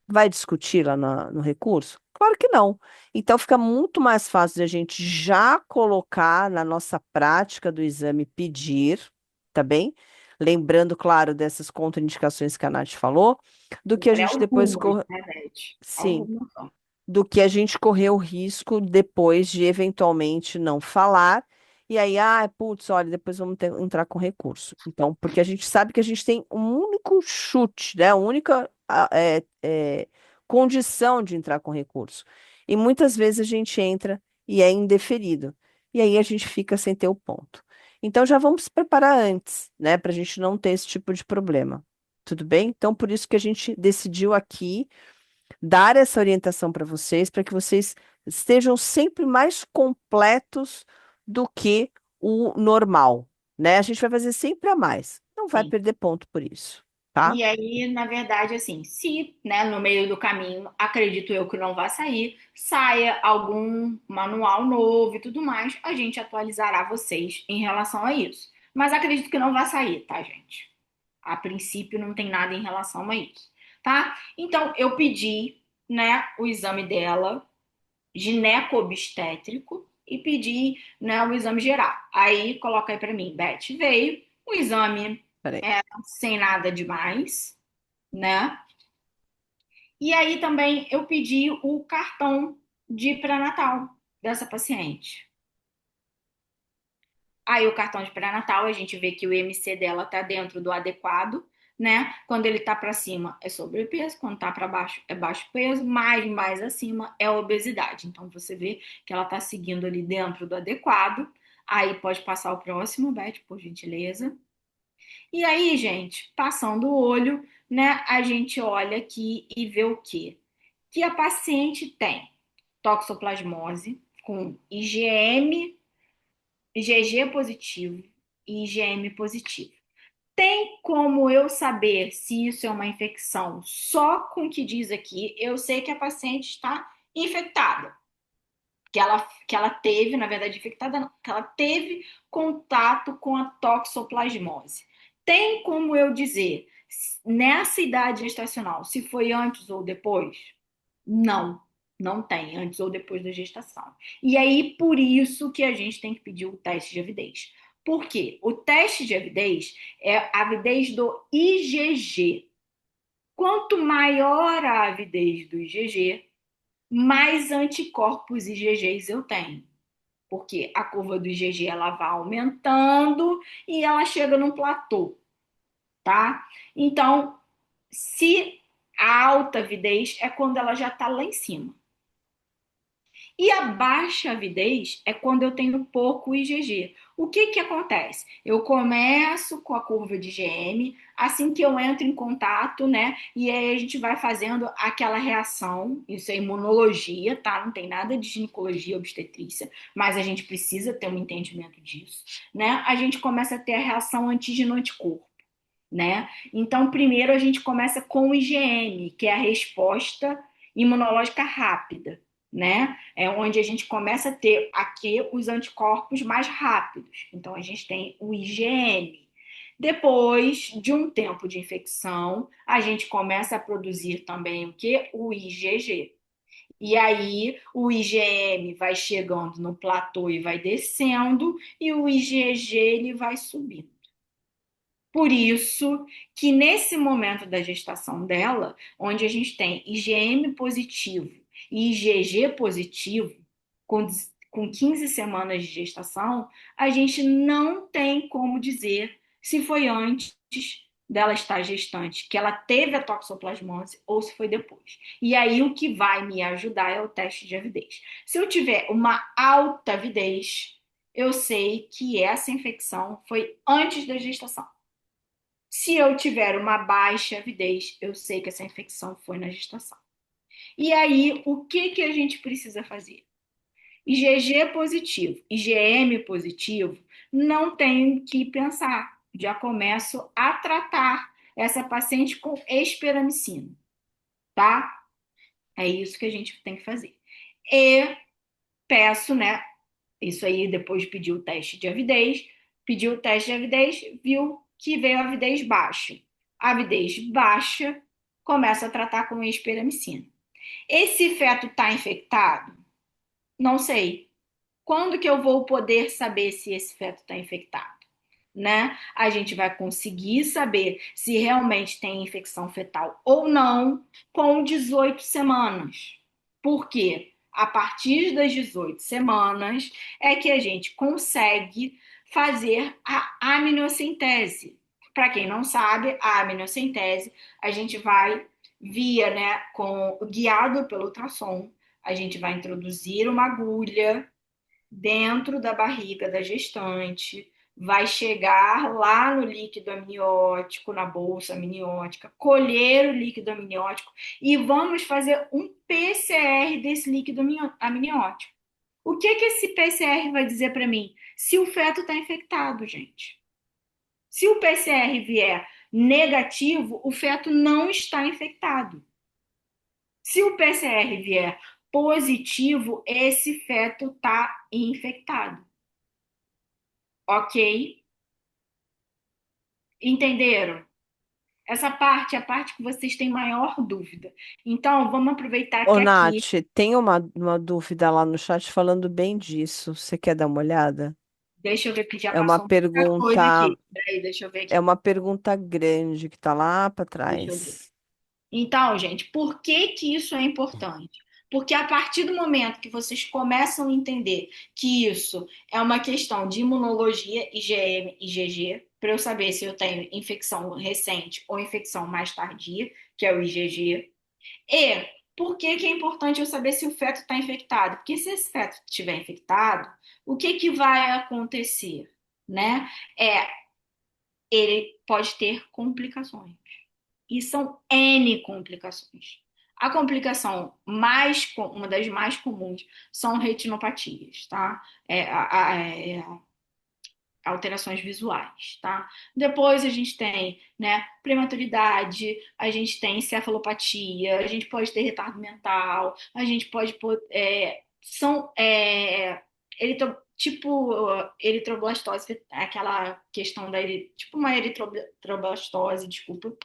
Vai discutir lá no recurso? Claro que não. Então fica muito mais fácil de a gente já colocar na nossa prática do exame pedir, tá bem? Lembrando, claro, dessas contraindicações que a Nath falou, do que a gente depois Algumas, né, Beth? Sim, Algumas só. do que a gente correr o risco depois de eventualmente não falar. E aí, putz, olha, depois vamos entrar com recurso. Então, porque a gente sabe que a gente tem um único chute, né? A única condição de entrar com recurso. E muitas vezes a gente entra e é indeferido. E aí a gente fica sem ter o ponto. Então, já vamos se preparar antes, né? Para a gente não ter esse tipo de problema. Tudo bem? Então, por isso que a gente decidiu aqui dar essa orientação para que vocês estejam sempre mais completos do que o normal, né? A gente vai fazer sempre a mais. Não vai Sim. perder ponto por isso, tá? E aí, na verdade, assim, se, né, no meio do caminho, acredito eu que não vai sair, saia algum manual novo e tudo mais, a gente atualizará vocês em relação a isso. Mas acredito que não vai sair, tá, gente? A princípio não tem nada em relação a isso, tá? Então, eu pedi, né, o exame dela, gineco-obstétrico, e pedi, né, o exame geral. Aí, coloca aí pra mim, Beth, veio o exame Peraí. sem nada demais, né? E aí também eu pedi o cartão de pré-natal dessa paciente. Aí o cartão de pré-natal, a gente vê que o IMC dela tá dentro do adequado, né? Quando ele tá para cima é sobrepeso, quando tá para baixo é baixo peso, mais acima é obesidade. Então você vê que ela tá seguindo ali dentro do adequado. Aí pode passar o próximo, Beth, por gentileza. E aí, gente, passando o olho, né, a gente olha aqui e vê o quê? Que a paciente tem toxoplasmose com IgM, IgG positivo e IgM positivo. Tem como eu saber se isso é uma infecção só com o que diz aqui? Eu sei que a paciente está infectada, que ela teve, na verdade, infectada não, que ela teve contato com a toxoplasmose. Tem como eu dizer, nessa idade gestacional, se foi antes ou depois? Não, não tem, antes ou depois da gestação. E aí, por isso que a gente tem que pedir o teste de avidez. Por quê? O teste de avidez é a avidez do IgG. Quanto maior a avidez do IgG, mais anticorpos IgGs eu tenho. Porque a curva do IgG ela vai aumentando e ela chega num platô, tá? Então, se a alta avidez é quando ela já está lá em cima. E a baixa avidez é quando eu tenho pouco IgG. O que que acontece? Eu começo com a curva de IgM, assim que eu entro em contato, né? E aí a gente vai fazendo aquela reação, isso é imunologia, tá? Não tem nada de ginecologia, obstetrícia, mas a gente precisa ter um entendimento disso, né? A gente começa a ter a reação antígeno-anticorpo, né? Então, primeiro a gente começa com o IgM, que é a resposta imunológica rápida, né? É onde a gente começa a ter aqui os anticorpos mais rápidos. Então, a gente tem o IgM. Depois de um tempo de infecção, a gente começa a produzir também o que? O IgG. E aí, o IgM vai chegando no platô e vai descendo, e o IgG ele vai subindo. Por isso que nesse momento da gestação dela, onde a gente tem IgM positivo e IgG positivo, com 15 semanas de gestação, a gente não tem como dizer se foi antes dela estar gestante, que ela teve a toxoplasmose, ou se foi depois. E aí o que vai me ajudar é o teste de avidez. Se eu tiver uma alta avidez, eu sei que essa infecção foi antes da gestação. Se eu tiver uma baixa avidez, eu sei que essa infecção foi na gestação. E aí, o que que a gente precisa fazer? IgG positivo, IgM positivo, não tenho que pensar. Já começo a tratar essa paciente com esperamicina, tá? É isso que a gente tem que fazer. E peço, né? Isso aí, depois de pedir o teste de avidez, pediu o teste de avidez, viu que veio a avidez baixa. A avidez baixa, começa a tratar com esperamicina. Esse feto está infectado? Não sei. Quando que eu vou poder saber se esse feto está infectado? Né? A gente vai conseguir saber se realmente tem infecção fetal ou não com 18 semanas. Por quê? A partir das 18 semanas é que a gente consegue fazer a aminocentese. Para quem não sabe, a aminocentese a gente vai via, né, guiado pelo ultrassom, a gente vai introduzir uma agulha dentro da barriga da gestante, vai chegar lá no líquido amniótico, na bolsa amniótica, colher o líquido amniótico e vamos fazer um PCR desse líquido amniótico. O que que esse PCR vai dizer para mim? Se o feto está infectado, gente. Se o PCR vier negativo, o feto não está infectado. Se o PCR vier positivo, esse feto está infectado. Ok? Entenderam? Essa parte é a parte que vocês têm maior dúvida. Então, vamos aproveitar Ô, que aqui. Nath, tem uma dúvida lá no chat falando bem disso. Você quer dar uma olhada? Deixa eu ver que já É uma passou muita coisa pergunta, aqui. Peraí, deixa eu ver é aqui. uma pergunta grande que tá lá para Deixa eu ver. trás. Então, gente, por que que isso é importante? Porque a partir do momento que vocês começam a entender que isso é uma questão de imunologia, IgM e IgG, para eu saber se eu tenho infecção recente ou infecção mais tardia, que é o IgG. E por que que é importante eu saber se o feto está infectado? Porque se esse feto estiver infectado, o que que vai acontecer, né? Ele pode ter complicações. E são N complicações. A complicação uma das mais comuns são retinopatias, tá? Alterações visuais, tá? Depois a gente tem, né, prematuridade, a gente tem encefalopatia, a gente pode ter retardo mental, a gente pode tipo eritroblastose, aquela questão tipo uma eritroblastose, desculpa,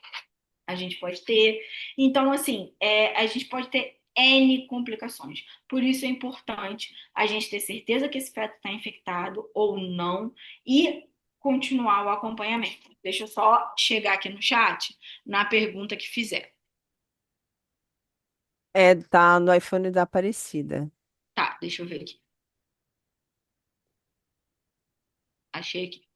a gente pode ter. Então, assim, a gente pode ter N complicações. Por isso é importante a gente ter certeza que esse feto está infectado ou não. E continuar o acompanhamento. Deixa eu só chegar aqui no chat na pergunta que fizer. Tá no iPhone da Aparecida. Tá, deixa eu ver aqui. Achei aqui.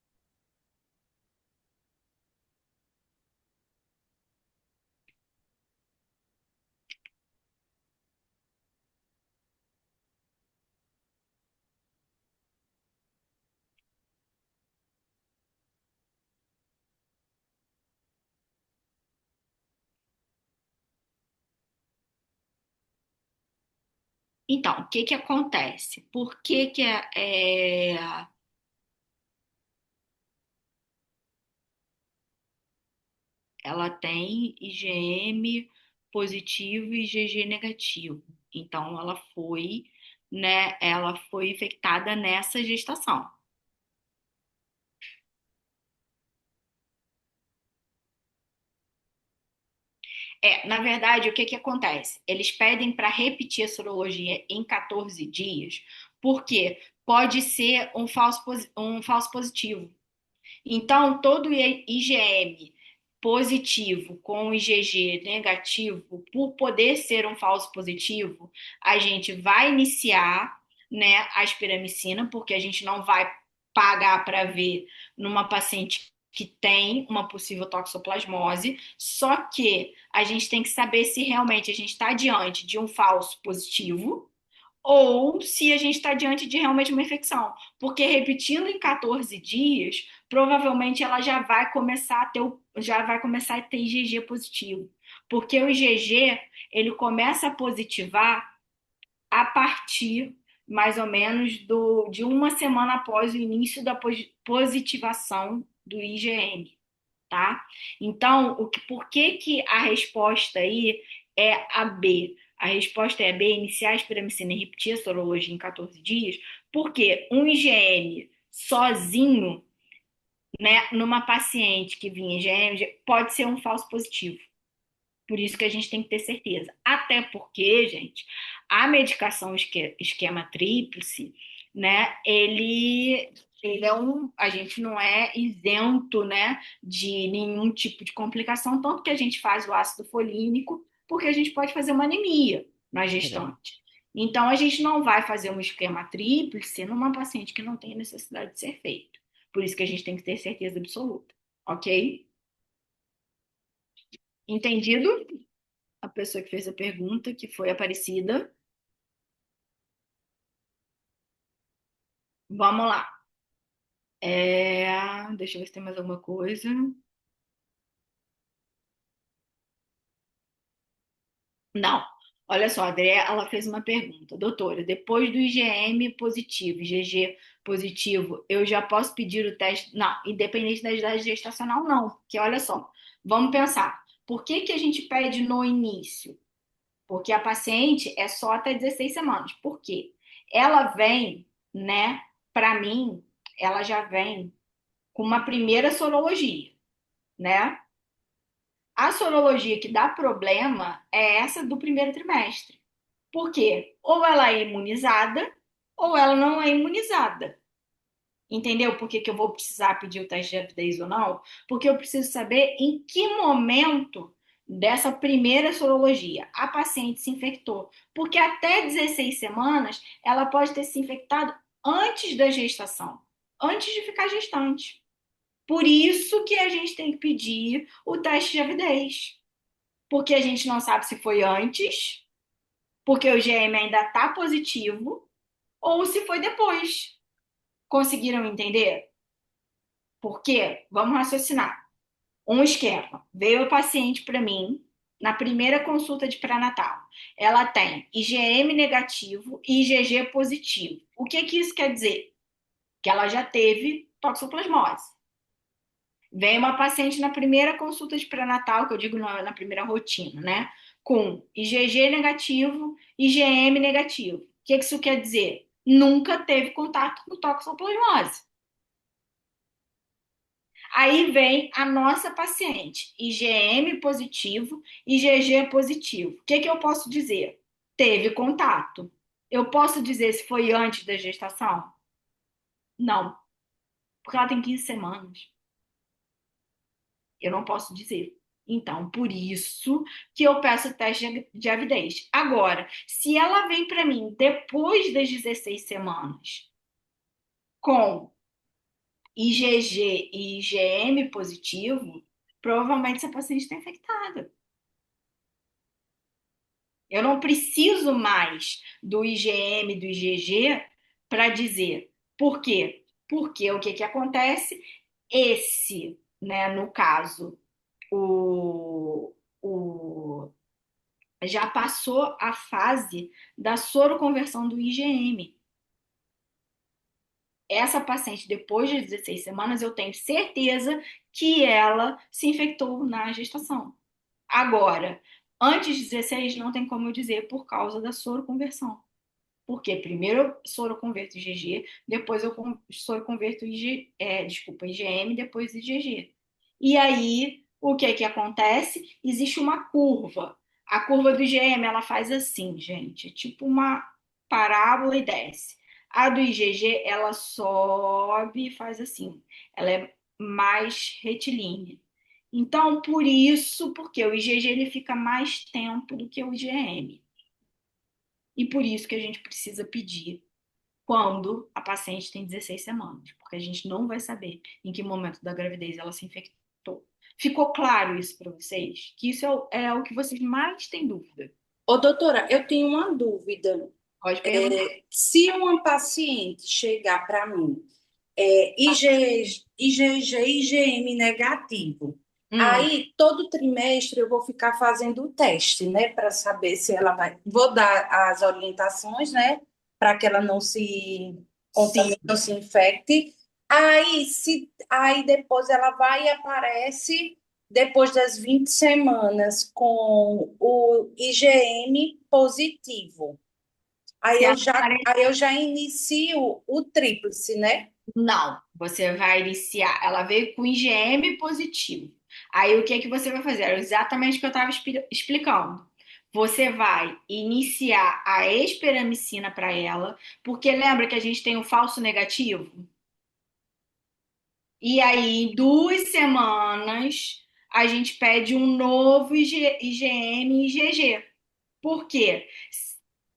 Então, o que que acontece? Por que que ela tem IgM positivo e IgG negativo? Então, ela foi infectada nessa gestação. Na verdade, o que que acontece? Eles pedem para repetir a sorologia em 14 dias, porque pode ser um falso positivo. Então, todo IgM positivo com IgG negativo, por poder ser um falso positivo, a gente vai iniciar, né, a espiramicina, porque a gente não vai pagar para ver numa paciente que tem uma possível toxoplasmose, só que a gente tem que saber se realmente a gente está diante de um falso positivo ou se a gente está diante de realmente uma infecção. Porque repetindo em 14 dias, provavelmente ela já vai começar a ter IgG positivo. Porque o IgG, ele começa a positivar a partir mais ou menos de uma semana após o início da positivação do IgM, tá? Então, por que que a resposta aí é a B? A resposta é a B, iniciar a espiramicina e repetir a sorologia em 14 dias, porque um IgM sozinho, né, numa paciente que vinha IgM, pode ser um falso positivo. Por isso que a gente tem que ter certeza. Até porque, gente, a medicação esquema tríplice, né, ele é a gente não é isento, né, de nenhum tipo de complicação, tanto que a gente faz o ácido folínico, porque a gente pode fazer uma anemia na gestante. Então, a gente não vai fazer um esquema tríplice numa paciente que não tem necessidade de ser feito. Por isso que a gente tem que ter certeza absoluta, ok? Entendido? A pessoa que fez a pergunta, que foi a Aparecida. Vamos lá. Deixa eu ver se tem mais alguma coisa. Não. Olha só, a André, ela fez uma pergunta. Doutora, depois do IgM positivo, IgG positivo, eu já posso pedir o teste? Não, independente da idade gestacional, não. Porque olha só, vamos pensar. Por que que a gente pede no início? Porque a paciente é só até 16 semanas. Por quê? Ela vem, né, para mim, ela já vem com uma primeira sorologia, né? A sorologia que dá problema é essa do primeiro trimestre. Por quê? Ou ela é imunizada ou ela não é imunizada. Entendeu por que que eu vou precisar pedir o teste de gravidez ou não? Porque eu preciso saber em que momento dessa primeira sorologia a paciente se infectou. Porque até 16 semanas ela pode ter se infectado antes da gestação, antes de ficar gestante. Por isso que a gente tem que pedir o teste de avidez. Porque a gente não sabe se foi antes, porque o GM ainda está positivo, ou se foi depois. Conseguiram entender? Por quê? Vamos raciocinar. Um esquema. Veio o paciente para mim na primeira consulta de pré-natal. Ela tem IgM negativo e IgG positivo. O que que isso quer dizer? Que ela já teve toxoplasmose. Vem uma paciente na primeira consulta de pré-natal, que eu digo na primeira rotina, né? Com IgG negativo, IgM negativo. O que isso quer dizer? Nunca teve contato com toxoplasmose. Aí vem a nossa paciente, IgM positivo, IgG positivo. O que eu posso dizer? Teve contato. Eu posso dizer se foi antes da gestação? Não. Porque ela tem 15 semanas. Eu não posso dizer. Então, por isso que eu peço o teste de avidez. Agora, se ela vem para mim depois das 16 semanas com IgG e IgM positivo, provavelmente essa paciente está infectada. Eu não preciso mais do IgM, do IgG para dizer. Por quê? Porque o que que acontece? Esse, né, no caso, o já passou a fase da soroconversão do IgM. Essa paciente, depois de 16 semanas, eu tenho certeza que ela se infectou na gestação. Agora, antes de 16, não tem como eu dizer por causa da soroconversão. Porque primeiro eu soroconverto IgG, depois eu soroconverto IgM, depois IgG. E aí, o que que acontece? Existe uma curva. A curva do IgM, ela faz assim, gente, é tipo uma parábola e desce. A do IgG, ela sobe e faz assim. Ela é mais retilínea. Então, por isso, porque o IgG ele fica mais tempo do que o IgM. E por isso que a gente precisa pedir quando a paciente tem 16 semanas, porque a gente não vai saber em que momento da gravidez ela se infectou. Ficou claro isso para vocês? Que isso é o que vocês mais têm dúvida. Ô, doutora, eu tenho uma dúvida. Pode perguntar. Se uma paciente chegar para mim, IgG e IgM negativo, aí todo trimestre eu vou ficar fazendo o teste, né, para saber se ela vai. Vou dar as orientações, né, para que ela não se contamine, não se infecte. Aí depois ela vai e aparece depois das 20 semanas com o IgM positivo. Aí Se eu ela já, aparecer- aí eu já inicio o tríplice, né? Não, você vai iniciar. Ela veio com IgM positivo. Aí o que que você vai fazer? Era exatamente o que eu estava explicando. Você vai iniciar a esperamicina para ela, porque lembra que a gente tem o falso negativo? E aí, em 2 semanas, a gente pede um novo IgM e IgG. Por quê?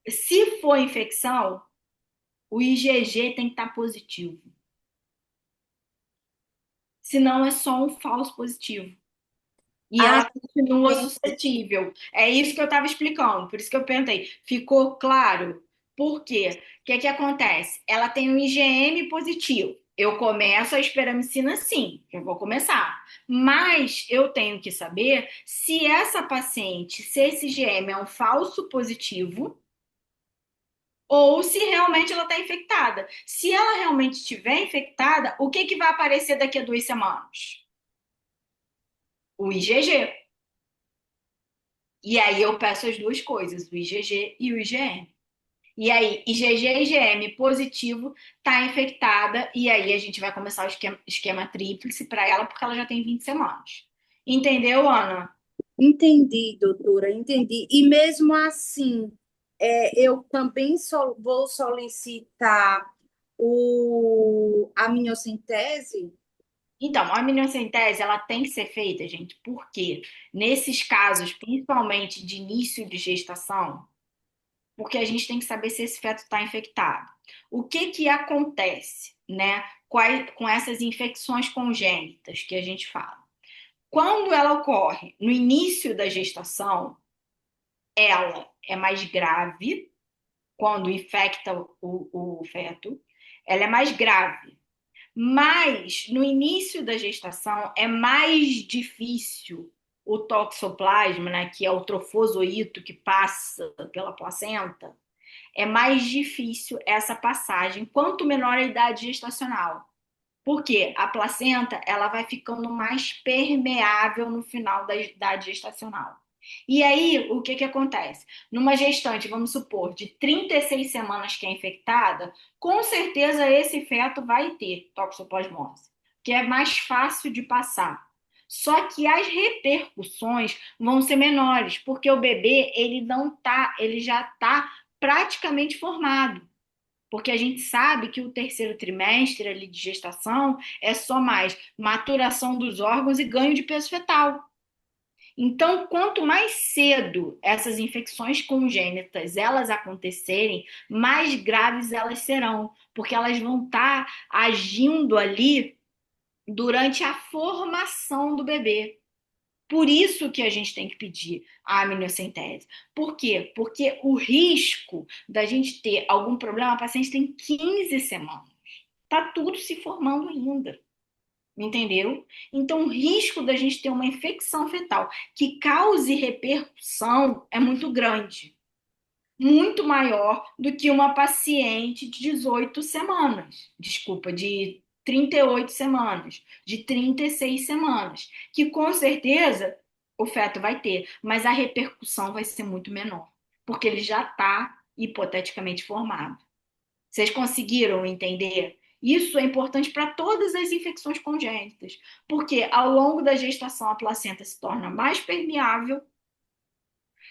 Se for infecção, o IgG tem que estar positivo. Senão é só um falso positivo. E ela continua suscetível. É isso que eu estava explicando. Por isso que eu perguntei. Ficou claro? Por quê? O que que acontece? Ela tem um IgM positivo. Eu começo a esperamicina sim, eu vou começar. Mas eu tenho que saber se essa paciente, se esse IgM é um falso positivo ou se realmente ela está infectada. Se ela realmente estiver infectada, o que que vai aparecer daqui a 2 semanas? O IgG. E aí eu peço as duas coisas, o IgG e o IgM. E aí, IgG e IgM positivo, tá infectada, e aí a gente vai começar o esquema tríplice para ela, porque ela já tem 20 semanas. Entendeu, Ana? Entendi, doutora, entendi. E mesmo assim, eu também vou solicitar a amniocentese? Então, a amniocentese, ela tem que ser feita, gente, porque nesses casos, principalmente de início de gestação, porque a gente tem que saber se esse feto está infectado. O que que acontece, né, com essas infecções congênitas que a gente fala? Quando ela ocorre no início da gestação, ela é mais grave, quando infecta o feto, ela é mais grave. Mas no início da gestação é mais difícil o toxoplasma, né, que é o trofozoito que passa pela placenta, é mais difícil essa passagem quanto menor a idade gestacional. Porque a placenta ela vai ficando mais permeável no final da idade gestacional. E aí, o que que acontece? Numa gestante, vamos supor, de 36 semanas que é infectada, com certeza esse feto vai ter toxoplasmose, que é mais fácil de passar. Só que as repercussões vão ser menores, porque o bebê ele não tá, ele já está praticamente formado. Porque a gente sabe que o terceiro trimestre ali de gestação é só mais maturação dos órgãos e ganho de peso fetal. Então, quanto mais cedo essas infecções congênitas elas acontecerem, mais graves elas serão, porque elas vão estar agindo ali durante a formação do bebê. Por isso que a gente tem que pedir a amniocentese. Por quê? Porque o risco da gente ter algum problema, a paciente tem 15 semanas. Tá tudo se formando ainda. Entendeu? Então, o risco da gente ter uma infecção fetal que cause repercussão é muito grande. Muito maior do que uma paciente de 18 semanas. Desculpa, de 38 semanas, de 36 semanas, que com certeza o feto vai ter, mas a repercussão vai ser muito menor, porque ele já está hipoteticamente formado. Vocês conseguiram entender? Isso é importante para todas as infecções congênitas, porque ao longo da gestação a placenta se torna mais permeável,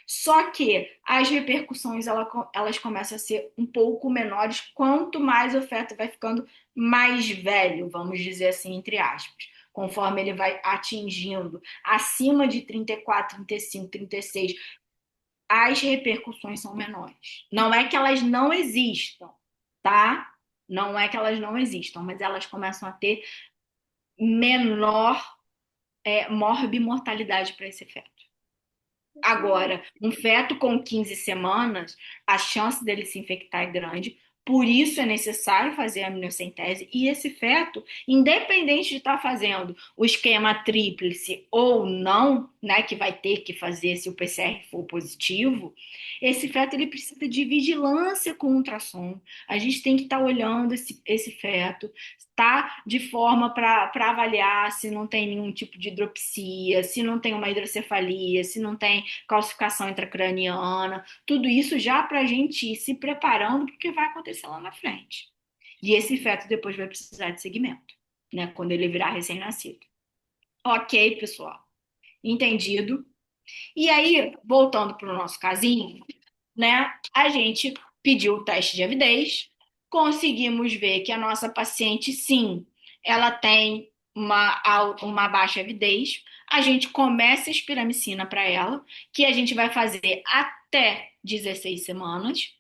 só que as repercussões elas começam a ser um pouco menores quanto mais o feto vai ficando mais velho, vamos dizer assim, entre aspas. Conforme ele vai atingindo acima de 34, 35, 36, as repercussões são menores. Não é que elas não existam, tá? Não é que elas não existam, mas elas começam a ter menor morbimortalidade para esse feto. Agora, um feto com 15 semanas, a chance dele se infectar é grande, por isso é necessário fazer a amniocentese. E esse feto, independente de estar fazendo o esquema tríplice ou não, né, que vai ter que fazer se o PCR for positivo, esse feto ele precisa de vigilância com ultrassom. A gente tem que estar olhando esse feto, tá? De forma para avaliar se não tem nenhum tipo de hidropsia, se não tem uma hidrocefalia, se não tem calcificação intracraniana, tudo isso já para a gente ir se preparando para o que vai acontecer lá na frente. E esse feto depois vai precisar de segmento, né? Quando ele virar recém-nascido. Ok, pessoal. Entendido? E aí, voltando para o nosso casinho, né? A gente pediu o teste de avidez, conseguimos ver que a nossa paciente, sim, ela tem uma baixa avidez. A gente começa a espiramicina para ela, que a gente vai fazer até 16 semanas,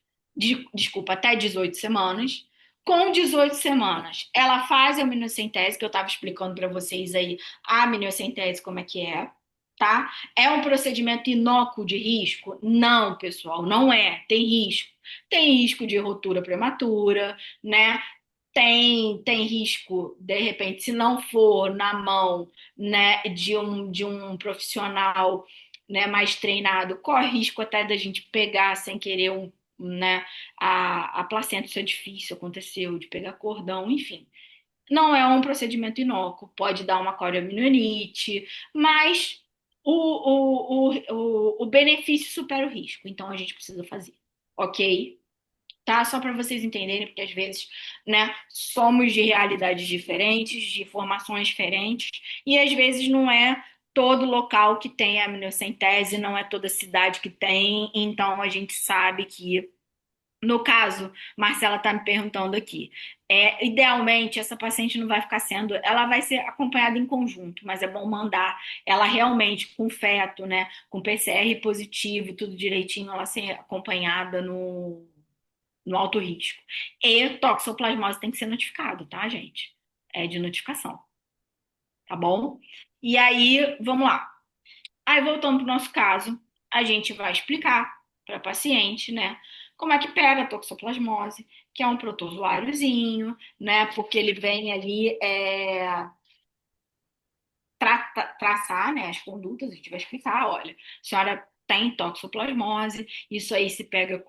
desculpa, até 18 semanas. Com 18 semanas, ela faz a amniocentese, que eu estava explicando para vocês aí, a amniocentese como é que é, tá? É um procedimento inócuo de risco? Não, pessoal, não é. Tem risco. Tem risco de ruptura prematura, né? Tem risco, de repente, se não for na mão, né, de um profissional, né, mais treinado, corre risco até da gente pegar sem querer né, a placenta, isso é difícil, aconteceu, de pegar cordão, enfim. Não é um procedimento inócuo, pode dar uma corioamnioniite, mas o benefício supera o risco, então a gente precisa fazer, ok? Tá? Só para vocês entenderem, porque às vezes, né, somos de realidades diferentes, de formações diferentes, e às vezes não é todo local que tem a amniocentese, não é toda cidade que tem, então a gente sabe que no caso, Marcela está me perguntando aqui, idealmente essa paciente não vai ficar sendo, ela vai ser acompanhada em conjunto, mas é bom mandar ela realmente com feto, né, com PCR positivo, tudo direitinho, ela ser acompanhada no alto risco. E toxoplasmose tem que ser notificado, tá, gente? É de notificação, tá bom? E aí, vamos lá. Aí, voltando para o nosso caso, a gente vai explicar para a paciente, né, como é que pega a toxoplasmose, que é um protozoáriozinho, né, porque ele vem ali traçar, né, as condutas, a gente vai explicar, olha, a senhora tem toxoplasmose, isso aí se pega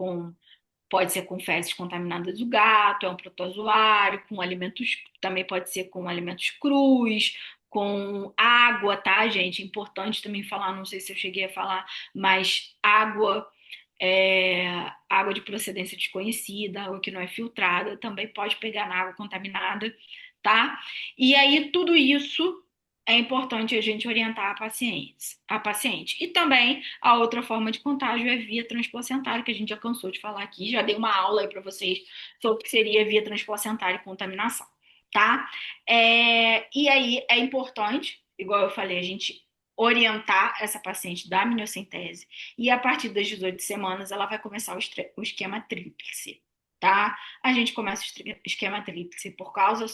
pode ser com fezes contaminadas do gato, é um protozoário, com alimentos, também pode ser com alimentos crus, com água, tá, gente? Importante também falar, não sei se eu cheguei a falar, mas água de procedência desconhecida, água que não é filtrada, também pode pegar na água contaminada, tá? E aí tudo isso é importante a gente orientar a paciente. E também a outra forma de contágio é via transplacentária, que a gente já cansou de falar aqui, já dei uma aula aí para vocês sobre o que seria via transplacentária e contaminação, tá? E aí é importante, igual eu falei, a gente orientar essa paciente da amniocentese e a partir das 18 semanas ela vai começar o esquema tríplice, tá? A gente começa o esquema tríplice por causa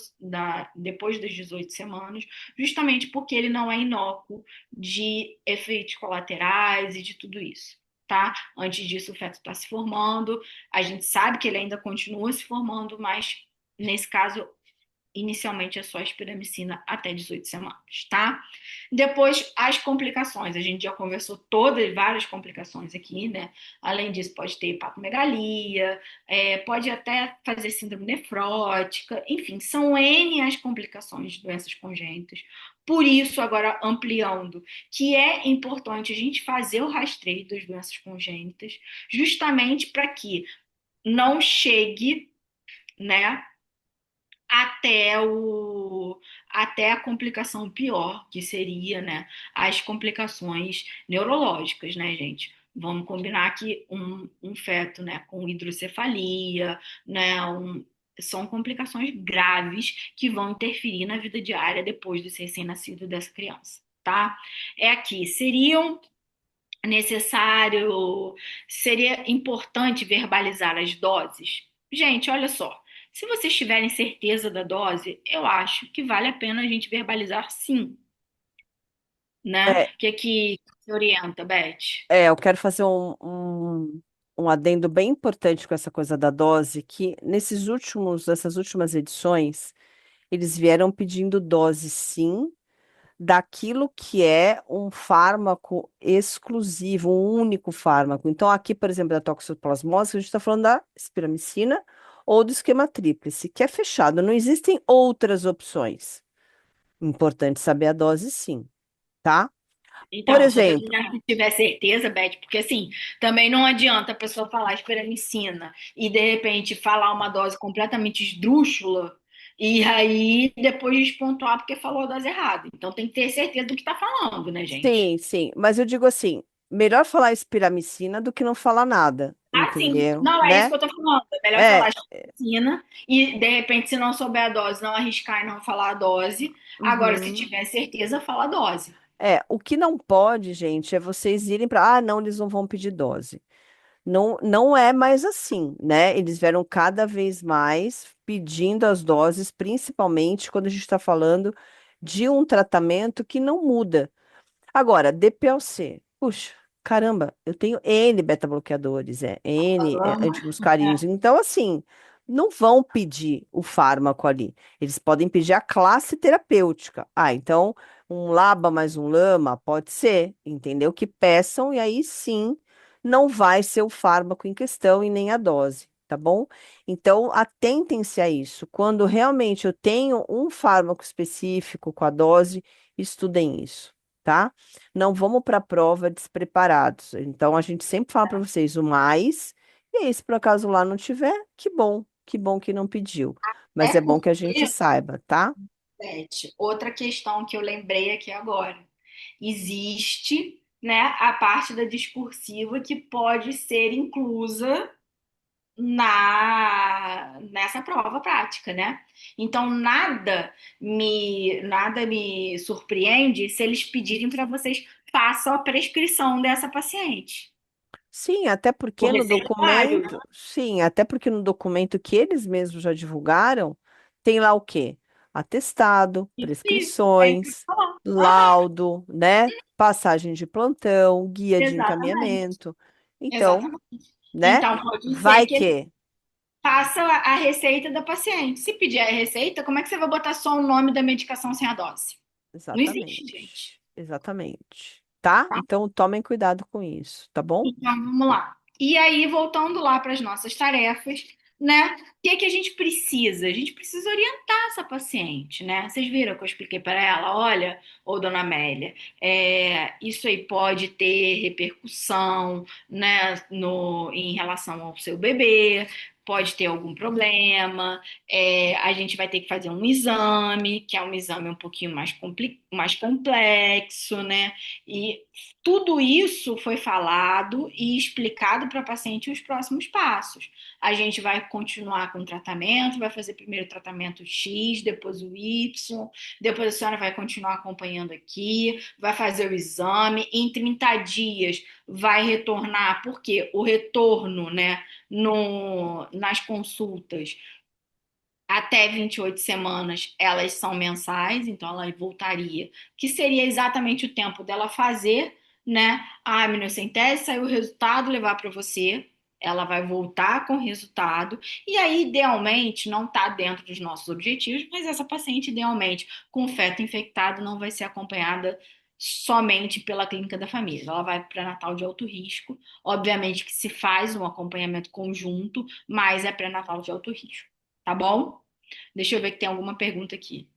depois das 18 semanas, justamente porque ele não é inócuo de efeitos colaterais e de tudo isso, tá? Antes disso, o feto está se formando, a gente sabe que ele ainda continua se formando, mas nesse caso, inicialmente é só espiramicina até 18 semanas, tá? Depois, as complicações. A gente já conversou várias complicações aqui, né? Além disso, pode ter hepatomegalia, pode até fazer síndrome nefrótica, enfim, são N as complicações de doenças congênitas. Por isso, agora ampliando, que é importante a gente fazer o rastreio das doenças congênitas, justamente para que não chegue, né, até até a complicação pior, que seria, né, as complicações neurológicas, né, gente? Vamos combinar que um feto, né, com hidrocefalia, né, são complicações graves que vão interferir na vida diária depois do recém-nascido dessa criança, tá? É aqui, necessário, seria importante verbalizar as doses? Gente, olha só. Se vocês tiverem certeza da dose, eu acho que vale a pena a gente verbalizar sim, né? É, O que é que se orienta, Beth? eu quero fazer um adendo bem importante com essa coisa da dose, que nessas últimas edições, eles vieram pedindo dose sim, daquilo que é um fármaco exclusivo, um único fármaco. Então, aqui, por exemplo, da toxoplasmose, a gente está falando da espiramicina ou do esquema tríplice, que é fechado. Não existem outras opções. Importante saber a dose, sim, tá? Por Então, só se a exemplo, gente tiver certeza, Beth, porque assim, também não adianta a pessoa falar esperamicina e de repente falar uma dose completamente esdrúxula e aí depois despontuar porque falou a dose errada. Então tem que ter certeza do que está falando, né, gente? sim, sim, mas eu digo assim, melhor falar espiramicina do que não falar nada, Ah, sim. entendeu? Não, é isso Né? que eu tô falando. É melhor falar É, espermicina e, de repente, se não souber a dose, não arriscar e não falar a dose. Agora, se uhum. tiver certeza, fala a dose. O que não pode, gente, é vocês irem para, não, eles não vão pedir dose. Não, não é mais assim, né? Eles vieram cada vez mais pedindo as doses, principalmente quando a gente está falando de um tratamento que não muda. Agora, DPLC, puxa, caramba, eu tenho N beta-bloqueadores, N antimuscarínicos. Então, assim, não vão pedir o fármaco ali. Eles podem pedir a classe terapêutica. Ah, então, um LABA mais um LAMA, pode ser, entendeu? Que peçam, e aí sim, não vai ser o fármaco em questão e nem a dose. Tá bom? Então, atentem-se a isso. Quando realmente eu tenho um fármaco específico com a dose, estudem isso, tá? Não vamos para a prova despreparados. Então, a gente sempre fala para vocês o mais, e aí, se por acaso lá não tiver, que bom que não pediu. Mas É é bom que a gente porque, saiba, tá? Beth, outra questão que eu lembrei aqui agora. Existe, né, a parte da discursiva que pode ser inclusa nessa prova prática, né? Então nada me surpreende se eles pedirem para vocês façam a prescrição dessa paciente. Sim, até O porque no receituário, né? documento, sim, até porque no documento que eles mesmos já divulgaram, tem lá o quê? Atestado, Isso, é isso que eu prescrições, tô falando. Aham, laudo, né? Passagem de plantão, guia de exatamente, encaminhamento. Então, exatamente. né? Então pode ser Vai que ele que. faça a receita da paciente. Se pedir a receita, como é que você vai botar só o nome da medicação sem a dose? Não existe, gente. Exatamente. Exatamente. Tá? Então tomem cuidado com isso, tá bom? Então, vamos lá. E aí, voltando lá para as nossas tarefas, né? O que é que a gente precisa? A gente precisa orientar essa paciente, né? Vocês viram que eu expliquei para ela? Olha, ou dona Amélia, isso aí pode ter repercussão, né, em relação ao seu bebê, pode ter algum problema, a gente vai ter que fazer um exame, que é um exame um pouquinho mais complexo, né? E tudo isso foi falado e explicado para a paciente os próximos passos. A gente vai continuar com o tratamento, vai fazer primeiro o tratamento X, depois o Y, depois a senhora vai continuar acompanhando aqui, vai fazer o exame, em 30 dias vai retornar, porque o retorno, né, nas consultas até 28 semanas, elas são mensais, então ela voltaria, que seria exatamente o tempo dela fazer, né, a amniocentese, sair o resultado, levar para você, ela vai voltar com o resultado, e aí, idealmente, não está dentro dos nossos objetivos, mas essa paciente, idealmente, com feto infectado, não vai ser acompanhada somente pela clínica da família, ela vai para pré-natal de alto risco, obviamente que se faz um acompanhamento conjunto, mas é pré-natal de alto risco, tá bom? Deixa eu ver que tem alguma pergunta aqui.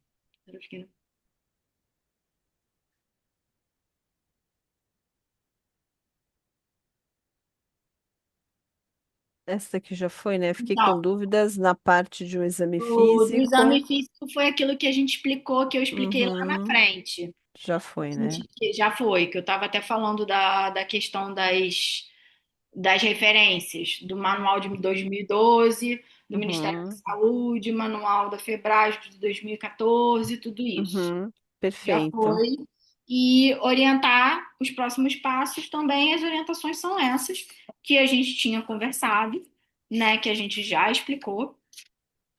Essa aqui já foi, né? Fiquei Então, com dúvidas na parte de um exame do exame físico. físico foi aquilo que a gente explicou, que eu expliquei lá na Uhum, frente. já foi, né? Que já foi, que eu estava até falando da questão das referências, do manual de 2012, do Ministério da Uhum, Saúde, manual da FEBRAS de 2014, tudo isso. uhum, Já perfeito. foi. E orientar os próximos passos também, as orientações são essas que a gente tinha conversado, né, que a gente já explicou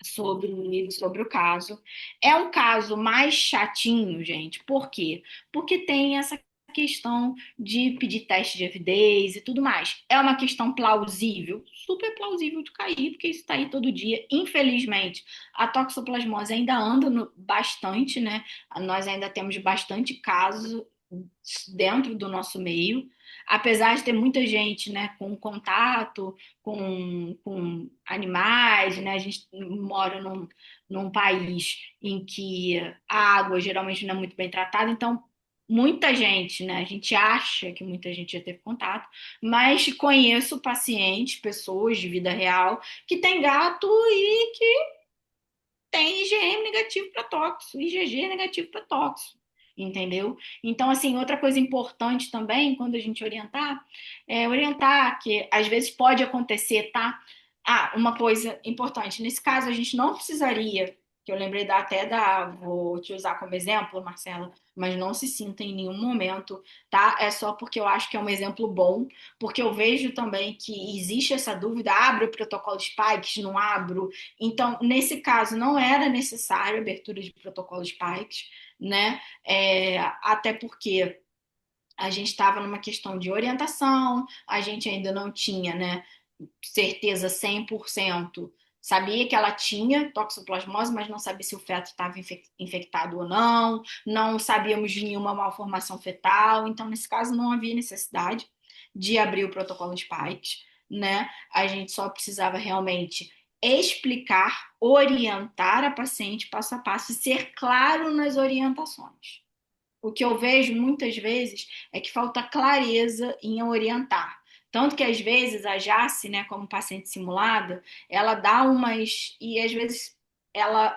sobre o caso. É um caso mais chatinho, gente. Por quê? Porque tem essa questão de pedir teste de avidez e tudo mais. É uma questão plausível, super plausível de cair, porque isso está aí todo dia. Infelizmente, a toxoplasmose ainda anda bastante, né? Nós ainda temos bastante casos dentro do nosso meio, apesar de ter muita gente, né, com contato com animais, né? A gente mora num país em que a água geralmente não é muito bem tratada, então muita gente, né? A gente acha que muita gente já teve contato, mas conheço pacientes, pessoas de vida real, que tem gato e que tem IgM negativo para tóxico, IgG negativo para tóxico, entendeu? Então, assim, outra coisa importante também, quando a gente orientar, é orientar que às vezes pode acontecer, tá? Ah, uma coisa importante, nesse caso a gente não precisaria, que eu lembrei vou te usar como exemplo, Marcela, mas não se sinta em nenhum momento, tá? É só porque eu acho que é um exemplo bom, porque eu vejo também que existe essa dúvida, abro o protocolo Spikes, não abro, então, nesse caso, não era necessário a abertura de protocolo Spikes, né? Até porque a gente estava numa questão de orientação, a gente ainda não tinha, né, certeza 100%. Sabia que ela tinha toxoplasmose, mas não sabia se o feto estava infectado ou não, não sabíamos de nenhuma malformação fetal, então, nesse caso, não havia necessidade de abrir o protocolo Spikes, né? A gente só precisava realmente explicar, orientar a paciente passo a passo e ser claro nas orientações. O que eu vejo muitas vezes é que falta clareza em orientar. Tanto que às vezes a Jace, né, como paciente simulada, ela dá umas. E às vezes ela.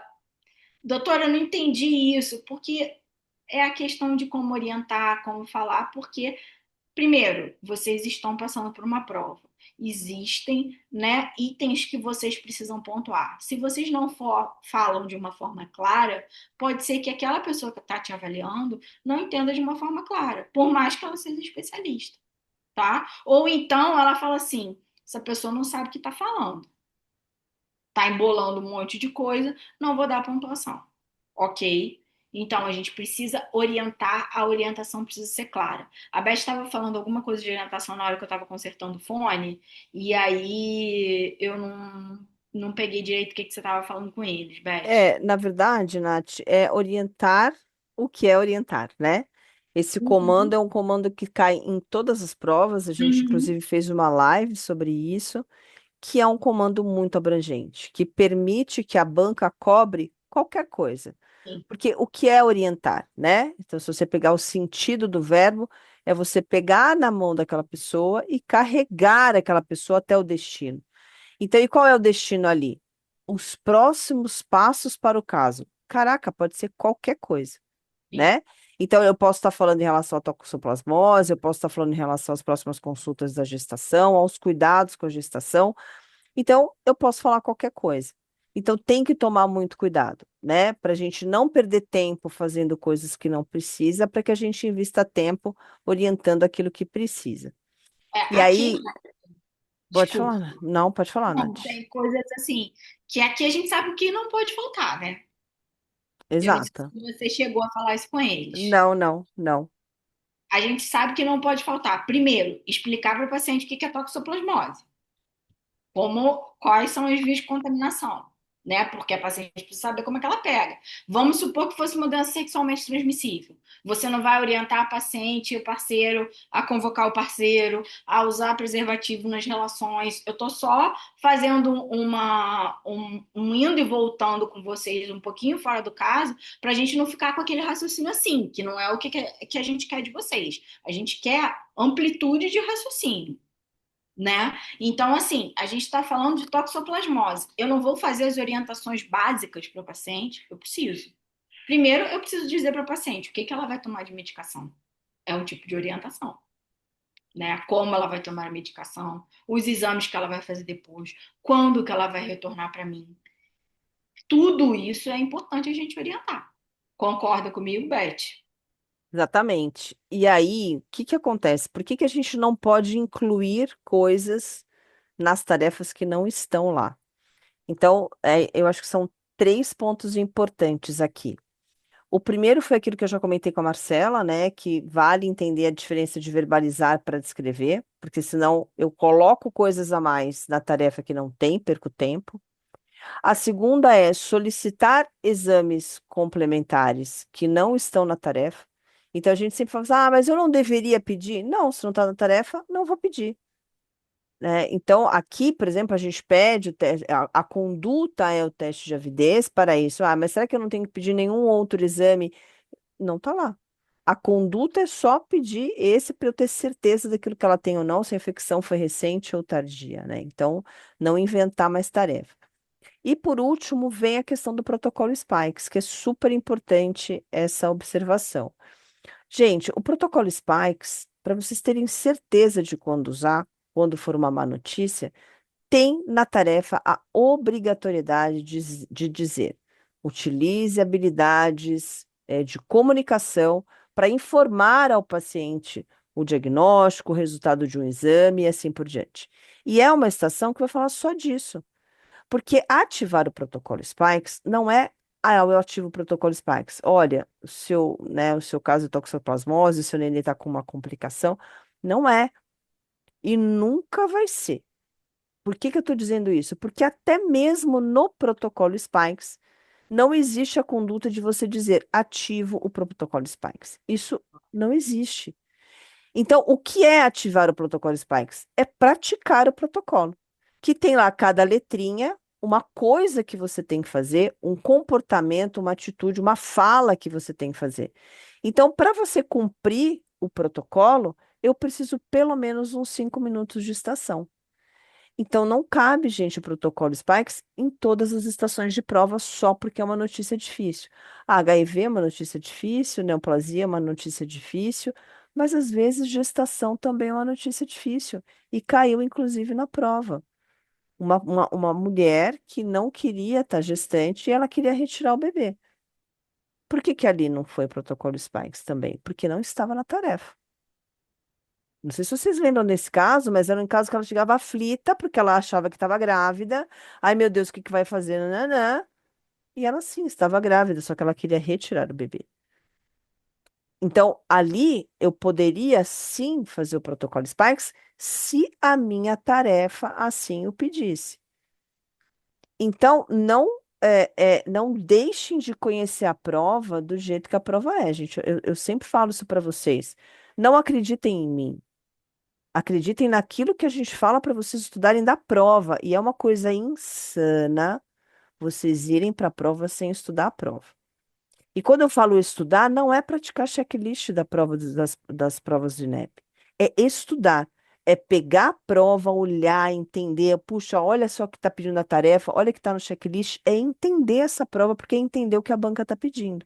Doutora, eu não entendi isso, porque é a questão de como orientar, como falar, porque primeiro, vocês estão passando por uma prova. Existem, né, itens que vocês precisam pontuar. Se vocês não falam de uma forma clara, pode ser que aquela pessoa que está te avaliando não entenda de uma forma clara, por mais que ela seja especialista, tá? Ou então ela fala assim: essa pessoa não sabe o que está falando, está embolando um monte de coisa, não vou dar pontuação. Ok? Então, a gente precisa orientar, a orientação precisa ser clara. A Beth estava falando alguma coisa de orientação na hora que eu estava consertando o fone, e aí eu não peguei direito o que você estava falando com eles, Beth. Na verdade, Nath, é orientar o que é orientar, né? Esse comando Uhum, é um comando que cai em todas as provas, a gente uhum, inclusive fez uma live sobre isso, que é um comando muito abrangente, que permite que a banca cobre qualquer coisa. Sim. Porque o que é orientar, né? Então, se você pegar o sentido do verbo, é você pegar na mão daquela pessoa e carregar aquela pessoa até o destino. Então, e qual é o destino ali? Os próximos passos para o caso. Caraca, pode ser qualquer coisa, Sim. né? Então, eu posso estar falando em relação à toxoplasmose, eu posso estar falando em relação às próximas consultas da gestação, aos cuidados com a gestação. Então, eu posso falar qualquer coisa. Então, tem que tomar muito cuidado, né? Para a gente não perder tempo fazendo coisas que não precisa, para que a gente invista tempo orientando aquilo que precisa. E Aqui, aí, pode desculpa, falar? Não, pode falar, não, Nath. tem coisas assim, que aqui a gente sabe o que não pode faltar, né? Eu não sei Exato. se você chegou a falar isso com eles. Não, não, não. A gente sabe que não pode faltar. Primeiro, explicar para o paciente o que é toxoplasmose. Quais são as vias de contaminação, né? Porque a paciente precisa saber como é que ela pega. Vamos supor que fosse uma doença sexualmente transmissível. Você não vai orientar a paciente, o parceiro, a convocar o parceiro, a usar preservativo nas relações. Eu estou só fazendo um indo e voltando com vocês um pouquinho fora do caso, para a gente não ficar com aquele raciocínio assim, que não é o que a gente quer de vocês. A gente quer amplitude de raciocínio, né? Então, assim, a gente está falando de toxoplasmose. Eu não vou fazer as orientações básicas para o paciente, eu preciso. Primeiro, eu preciso dizer para o paciente o que ela vai tomar de medicação. É um tipo de orientação, né? Como ela vai tomar a medicação, os exames que ela vai fazer depois, quando que ela vai retornar para mim. Tudo isso é importante a gente orientar. Concorda comigo, Beth? Exatamente. E aí, o que que acontece? Por que que a gente não pode incluir coisas nas tarefas que não estão lá? Então, eu acho que são três pontos importantes aqui. O primeiro foi aquilo que eu já comentei com a Marcela, né? Que vale entender a diferença de verbalizar para descrever, porque senão eu coloco coisas a mais na tarefa que não tem, perco tempo. A segunda é solicitar exames complementares que não estão na tarefa. Então a gente sempre fala assim, mas eu não deveria pedir? Não, se não está na tarefa, não vou pedir, né? Então, aqui, por exemplo, a gente pede o teste, a conduta é o teste de avidez para isso. Mas será que eu não tenho que pedir nenhum outro exame? Não está lá. A conduta é só pedir esse para eu ter certeza daquilo que ela tem ou não, se a infecção foi recente ou tardia, né? Então, não inventar mais tarefa. E por último, vem a questão do protocolo Spikes, que é super importante essa observação. Gente, o protocolo Spikes, para vocês terem certeza de quando usar, quando for uma má notícia, tem na tarefa a obrigatoriedade de dizer: utilize habilidades de comunicação para informar ao paciente o diagnóstico, o resultado de um exame e assim por diante. E é uma estação que vai falar só disso. Porque ativar o protocolo Spikes não é, eu ativo o protocolo Spikes. Olha, o seu caso de toxoplasmose, o seu neném está com uma complicação. Não é. E nunca vai ser. Por que que eu estou dizendo isso? Porque até mesmo no protocolo Spikes, não existe a conduta de você dizer ativo o protocolo Spikes. Isso não existe. Então, o que é ativar o protocolo Spikes? É praticar o protocolo, que tem lá cada letrinha, uma coisa que você tem que fazer, um comportamento, uma atitude, uma fala que você tem que fazer. Então, para você cumprir o protocolo, eu preciso pelo menos uns 5 minutos de estação. Então, não cabe, gente, o protocolo Spikes em todas as estações de prova só porque é uma notícia difícil. A HIV é uma notícia difícil, neoplasia é uma notícia difícil, mas às vezes gestação também é uma notícia difícil e caiu, inclusive, na prova. Uma mulher que não queria estar gestante e ela queria retirar o bebê. Por que que ali não foi protocolo Spikes também? Porque não estava na tarefa. Não sei se vocês lembram desse caso, mas era um caso que ela chegava aflita porque ela achava que estava grávida. Ai, meu Deus, o que que vai fazer? Nananã. E ela sim estava grávida, só que ela queria retirar o bebê. Então, ali eu poderia sim fazer o protocolo Spikes se a minha tarefa assim o pedisse. Então, não deixem de conhecer a prova do jeito que a prova é, gente. Eu sempre falo isso para vocês. Não acreditem em mim. Acreditem naquilo que a gente fala para vocês estudarem da prova. E é uma coisa insana vocês irem para a prova sem estudar a prova. E quando eu falo estudar, não é praticar checklist da prova das provas de NEP. É estudar. É pegar a prova, olhar, entender. Puxa, olha só que está pedindo a tarefa, olha que está no checklist. É entender essa prova, porque é entender o que a banca está pedindo.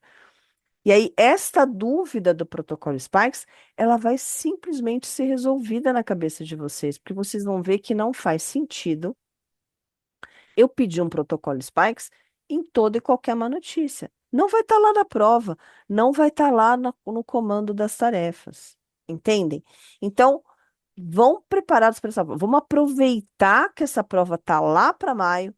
E aí, esta dúvida do protocolo Sparks, ela vai simplesmente ser resolvida na cabeça de vocês, porque vocês vão ver que não faz sentido eu pedir um protocolo Sparks em toda e qualquer má notícia. Não vai estar lá na prova, não vai estar lá no comando das tarefas. Entendem? Então, vão preparados para essa prova. Vamos aproveitar que essa prova está lá para maio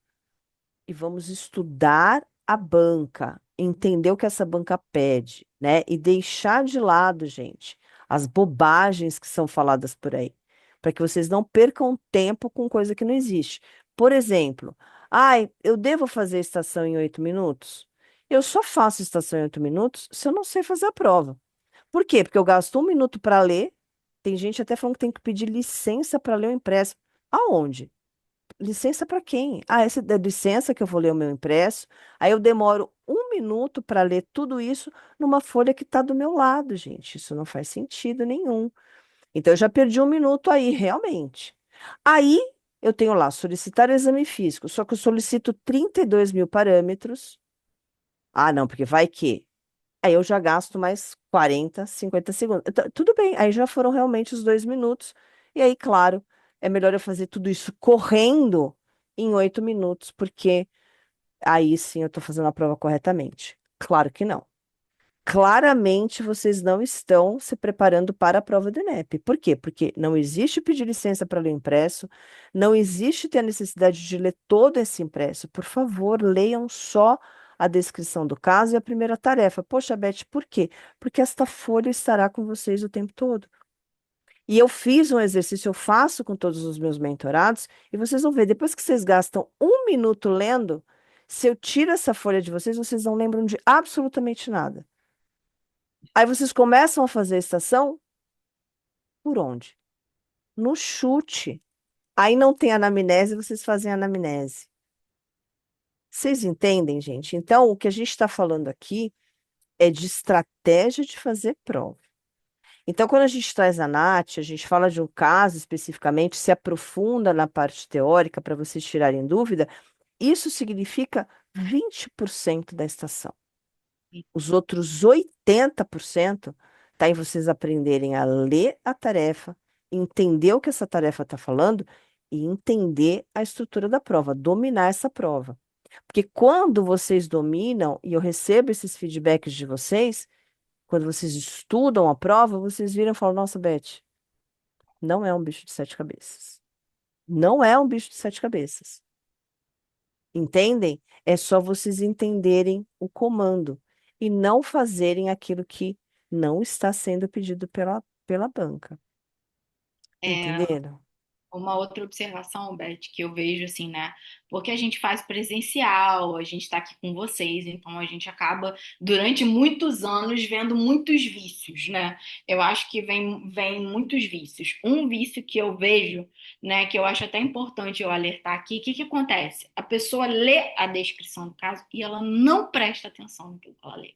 e vamos estudar a banca, entender o que essa banca pede, né? E deixar de lado, gente, as bobagens que são faladas por aí, para que vocês não percam tempo com coisa que não existe. Por exemplo, ai, eu devo fazer estação em 8 minutos? Eu só faço estação em 8 minutos se eu não sei fazer a prova. Por quê? Porque eu gasto 1 minuto para ler. Tem gente até falando que tem que pedir licença para ler o impresso. Aonde? Licença para quem? Ah, essa é licença que eu vou ler o meu impresso. Aí eu demoro 1 minuto para ler tudo isso numa folha que está do meu lado, gente. Isso não faz sentido nenhum. Então eu já perdi 1 minuto aí, realmente. Aí eu tenho lá solicitar exame físico, só que eu solicito 32 mil parâmetros. Ah, não, porque vai que. Aí eu já gasto mais 40, 50 segundos. Tudo bem, aí já foram realmente os 2 minutos. E aí, claro, é melhor eu fazer tudo isso correndo em 8 minutos, porque aí sim eu estou fazendo a prova corretamente. Claro que não. Claramente vocês não estão se preparando para a prova do INEP. Por quê? Porque não existe pedir licença para ler impresso, não existe ter a necessidade de ler todo esse impresso. Por favor, leiam só a descrição do caso e a primeira tarefa. Poxa, Beth, por quê? Porque esta folha estará com vocês o tempo todo. E eu fiz um exercício, eu faço com todos os meus mentorados, e vocês vão ver, depois que vocês gastam 1 minuto lendo, se eu tiro essa folha de vocês, vocês não lembram de absolutamente nada. Aí vocês começam a fazer a estação por onde? No chute. Aí não tem anamnese, vocês fazem anamnese. Vocês entendem, gente? Então, o que a gente está falando aqui é de estratégia de fazer prova. Então, quando a gente traz a Nath, a gente fala de um caso especificamente, se aprofunda na parte teórica para vocês tirarem dúvida, isso significa 20% da estação. Os outros 80% está em vocês aprenderem a ler a tarefa, entender o que essa tarefa está falando e entender a estrutura da prova, dominar essa prova. Porque quando vocês dominam, e eu recebo esses feedbacks de vocês, quando vocês estudam a prova, vocês viram e falam: Nossa, Beth, não é um bicho de 7 cabeças. Não é um bicho de 7 cabeças. Entendem? É só vocês entenderem o comando e não fazerem aquilo que não está sendo pedido pela banca. Entenderam? Uma outra observação, Beth, que eu vejo assim, né? Porque a gente faz presencial, a gente está aqui com vocês, então a gente acaba, durante muitos anos, vendo muitos vícios, né? Eu acho que vem muitos vícios. Um vício que eu vejo, né, que eu acho até importante eu alertar aqui, o que que acontece? A pessoa lê a descrição do caso e ela não presta atenção no que ela lê.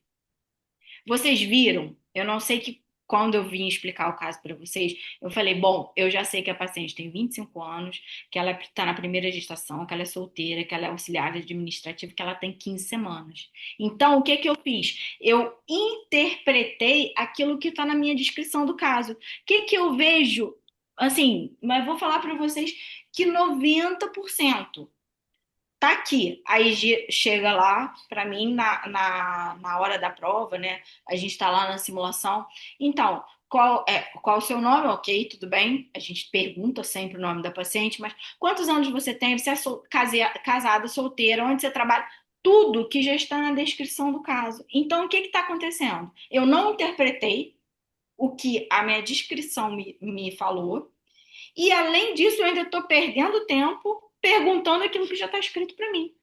Vocês viram? Eu não sei que quando eu vim explicar o caso para vocês, eu falei, bom, eu já sei que a paciente tem 25 anos, que ela está na primeira gestação, que ela é solteira, que ela é auxiliar administrativa, que ela tem 15 semanas. Então, o que que eu fiz? Eu interpretei aquilo que está na minha descrição do caso. O que que eu vejo? Assim, mas vou falar para vocês que 90% tá aqui. Aí chega lá, para mim, na hora da prova, né? A gente tá lá na simulação. Então, qual o seu nome? Ok, tudo bem. A gente pergunta sempre o nome da paciente, mas quantos anos você tem? Você é casada, solteira? Onde você trabalha? Tudo que já está na descrição do caso. Então, o que está acontecendo? Eu não interpretei o que a minha descrição me falou, e além disso, eu ainda estou perdendo tempo perguntando aquilo que já está escrito para mim.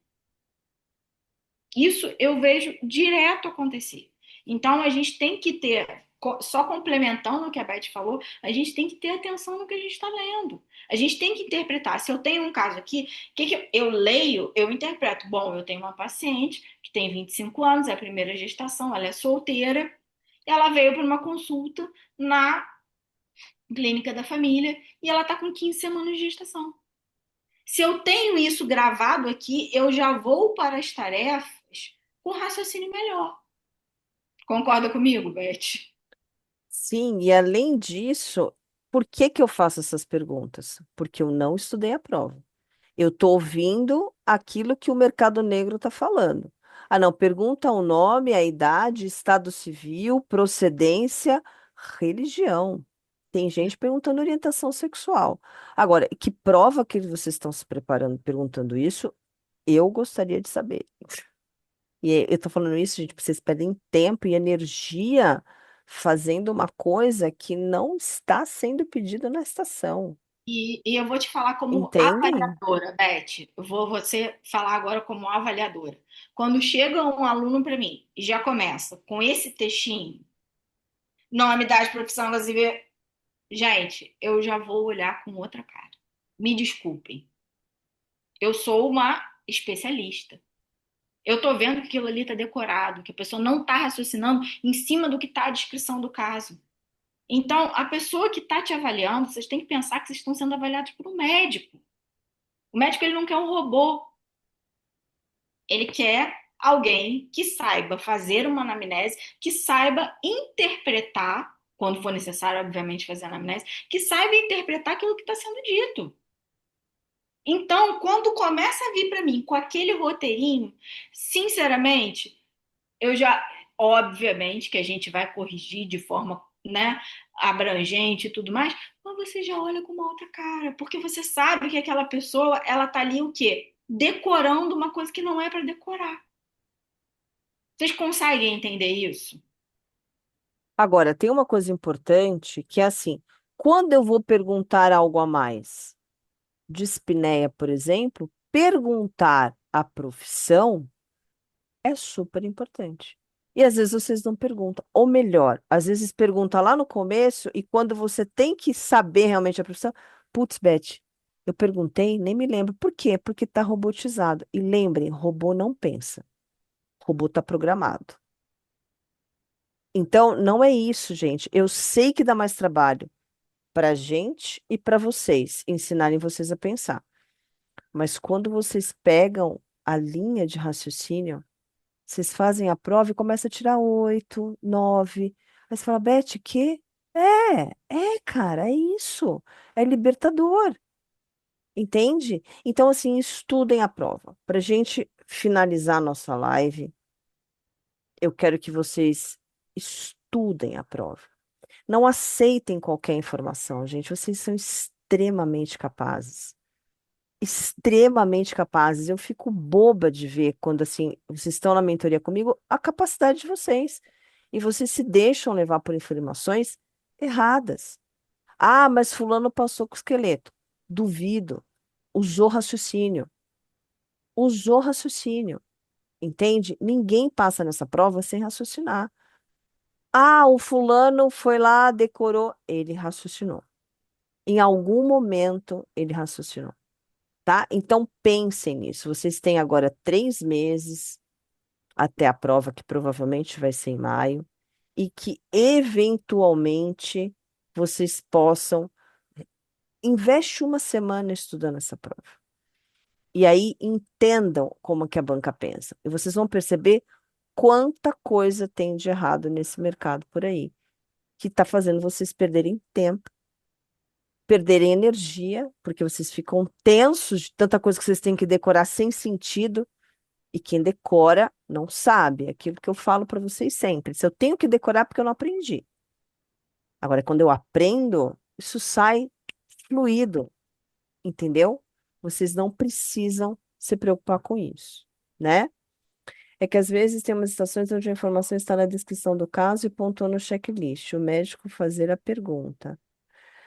Isso eu vejo direto acontecer. Então, a gente tem que ter só complementando o que a Beth falou, a gente tem que ter atenção no que a gente está lendo. A gente tem que interpretar. Se eu tenho um caso aqui, o que que eu leio, eu interpreto. Bom, eu tenho uma paciente que tem 25 anos, é a primeira gestação, ela é solteira, ela veio para uma consulta na clínica da família e ela está com 15 semanas de gestação. Se eu tenho isso gravado aqui, eu já vou para as tarefas com raciocínio melhor. Concorda comigo, Beth? Sim, e além disso, por que que eu faço essas perguntas? Porque eu não estudei a prova. Eu estou ouvindo aquilo que o mercado negro está falando. Ah, não, pergunta o nome, a idade, estado civil, procedência, religião. Tem gente perguntando orientação sexual. Agora, que prova que vocês estão se preparando perguntando isso? Eu gostaria de saber. E eu estou falando isso, gente, porque vocês perdem tempo e energia fazendo uma coisa que não está sendo pedida na estação. E eu vou te falar como Entendem? avaliadora, Beth. Eu vou você falar agora como avaliadora. Quando chega um aluno para mim e já começa com esse textinho, nome, idade, profissão, inclusive, gente, eu já vou olhar com outra cara. Me desculpem. Eu sou uma especialista. Eu tô vendo que aquilo ali tá decorado, que a pessoa não tá raciocinando em cima do que tá a descrição do caso. Então, a pessoa que está te avaliando, vocês têm que pensar que vocês estão sendo avaliados por um médico. O médico ele não quer um robô, ele quer alguém que saiba fazer uma anamnese, que saiba interpretar, quando for necessário, obviamente, fazer a anamnese, que saiba interpretar aquilo que está sendo dito. Então, quando começa a vir para mim com aquele roteirinho, sinceramente, eu já, obviamente, que a gente vai corrigir de forma, né, abrangente e tudo mais, mas você já olha com uma outra cara, porque você sabe que aquela pessoa, ela tá ali o quê? Decorando uma coisa que não é para decorar. Vocês conseguem entender isso? Agora, tem uma coisa importante que é assim, quando eu vou perguntar algo a mais, dispneia, por exemplo, perguntar a profissão é super importante. E às vezes vocês não perguntam, ou melhor, às vezes pergunta lá no começo e quando você tem que saber realmente a profissão, putz, Beth, eu perguntei, nem me lembro. Por quê? Porque está robotizado. E lembrem, robô não pensa, robô está programado. Então, não é isso, gente. Eu sei que dá mais trabalho para a gente e para vocês, ensinarem vocês a pensar. Mas quando vocês pegam a linha de raciocínio, vocês fazem a prova e começam a tirar 8, 9. Aí você fala, Beth, que? Cara, é isso. É libertador. Entende? Então, assim, estudem a prova. Para a gente finalizar a nossa live, eu quero que vocês estudem a prova. Não aceitem qualquer informação, gente. Vocês são extremamente capazes. Extremamente capazes. Eu fico boba de ver quando assim vocês estão na mentoria comigo, a capacidade de vocês. E vocês se deixam levar por informações erradas. Ah, mas fulano passou com o esqueleto. Duvido. Usou raciocínio. Usou raciocínio. Entende? Ninguém passa nessa prova sem raciocinar. Ah, o fulano foi lá, decorou. Ele raciocinou. Em algum momento ele raciocinou. Tá? Então pensem nisso. Vocês têm agora 3 meses até a prova, que provavelmente vai ser em maio, e que eventualmente vocês possam investe uma semana estudando essa prova. E aí entendam como que a banca pensa. E vocês vão perceber quanta coisa tem de errado nesse mercado por aí, que está fazendo vocês perderem tempo, perderem energia, porque vocês ficam tensos de tanta coisa que vocês têm que decorar sem sentido. E quem decora não sabe. É aquilo que eu falo para vocês sempre. Se eu tenho que decorar, é porque eu não aprendi. Agora, quando eu aprendo, isso sai fluido, entendeu? Vocês não precisam se preocupar com isso, né? É que às vezes tem umas situações onde a informação está na descrição do caso e pontua no checklist. O médico fazer a pergunta.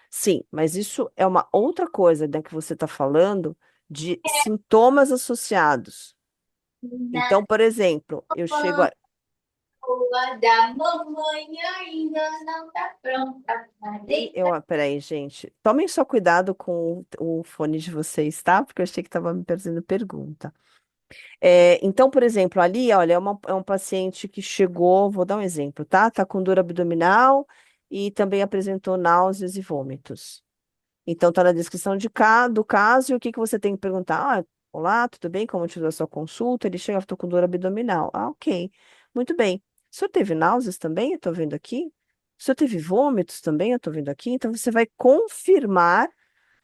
Sim, mas isso é uma outra coisa, né, que você está falando de sintomas associados. Então, por exemplo, eu chego a... boa da mamãe ainda não tá pronta pra deitar. Peraí, gente. Tomem só cuidado com o fone de vocês, tá? Porque eu achei que estava me fazendo pergunta. Então, por exemplo, ali, olha, é um paciente que chegou, vou dar um exemplo, tá? Tá com dor abdominal e também apresentou náuseas e vômitos. Então, tá na descrição do caso e o que que você tem que perguntar? Ah, olá, tudo bem? Como te deu a sua consulta? Ele chega, estou com dor abdominal. Ah, ok. Muito bem. O senhor teve náuseas também? Eu estou vendo aqui. O senhor teve vômitos também? Eu estou vendo aqui. Então, você vai confirmar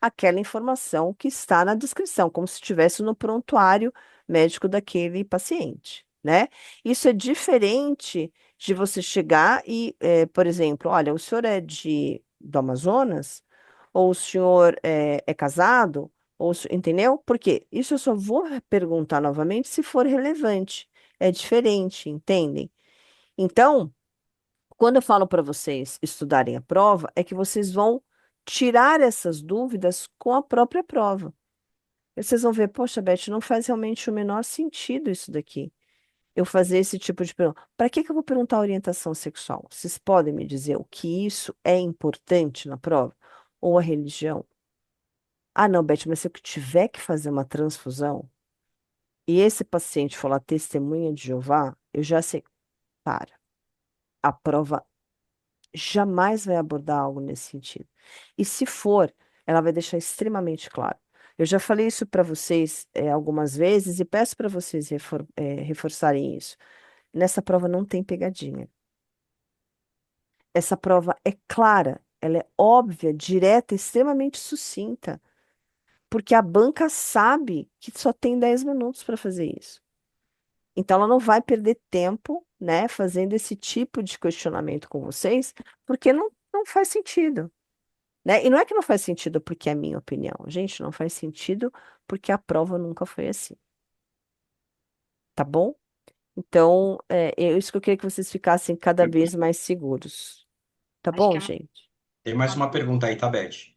aquela informação que está na descrição, como se estivesse no prontuário médico daquele paciente, né? Isso é diferente de você chegar e, por exemplo, olha, o senhor é do Amazonas? Ou o senhor é casado? Entendeu? Porque isso eu só vou perguntar novamente se for relevante. É diferente, entendem? Então, quando eu falo para vocês estudarem a prova, é que vocês vão tirar essas dúvidas com a própria prova. E vocês vão ver, poxa, Beth, não faz realmente o menor sentido isso daqui. Eu fazer esse tipo de pergunta. Para que que eu vou perguntar orientação sexual? Vocês podem me dizer o que isso é importante na prova? Ou a religião? Ah, não, Beth, mas se eu tiver que fazer uma transfusão e esse paciente for lá testemunha de Jeová, eu já sei, para. A prova jamais vai abordar algo nesse sentido. E se for, ela vai deixar extremamente claro. Eu já falei isso para vocês algumas vezes e peço para vocês reforçarem isso. Nessa prova não tem pegadinha. Essa prova é clara, ela é óbvia, direta, extremamente sucinta, porque a banca sabe que só tem 10 minutos para fazer isso. Então, ela não vai perder tempo, né, fazendo esse tipo de questionamento com vocês, porque não faz sentido, né? E não é que não faz sentido porque é minha opinião. Gente, não faz sentido porque a prova nunca foi assim, tá bom? Então, é isso que eu queria que vocês ficassem cada vez mais seguros. Tá Acho que bom, é gente? Tem mais uma pergunta aí, tá, Beth?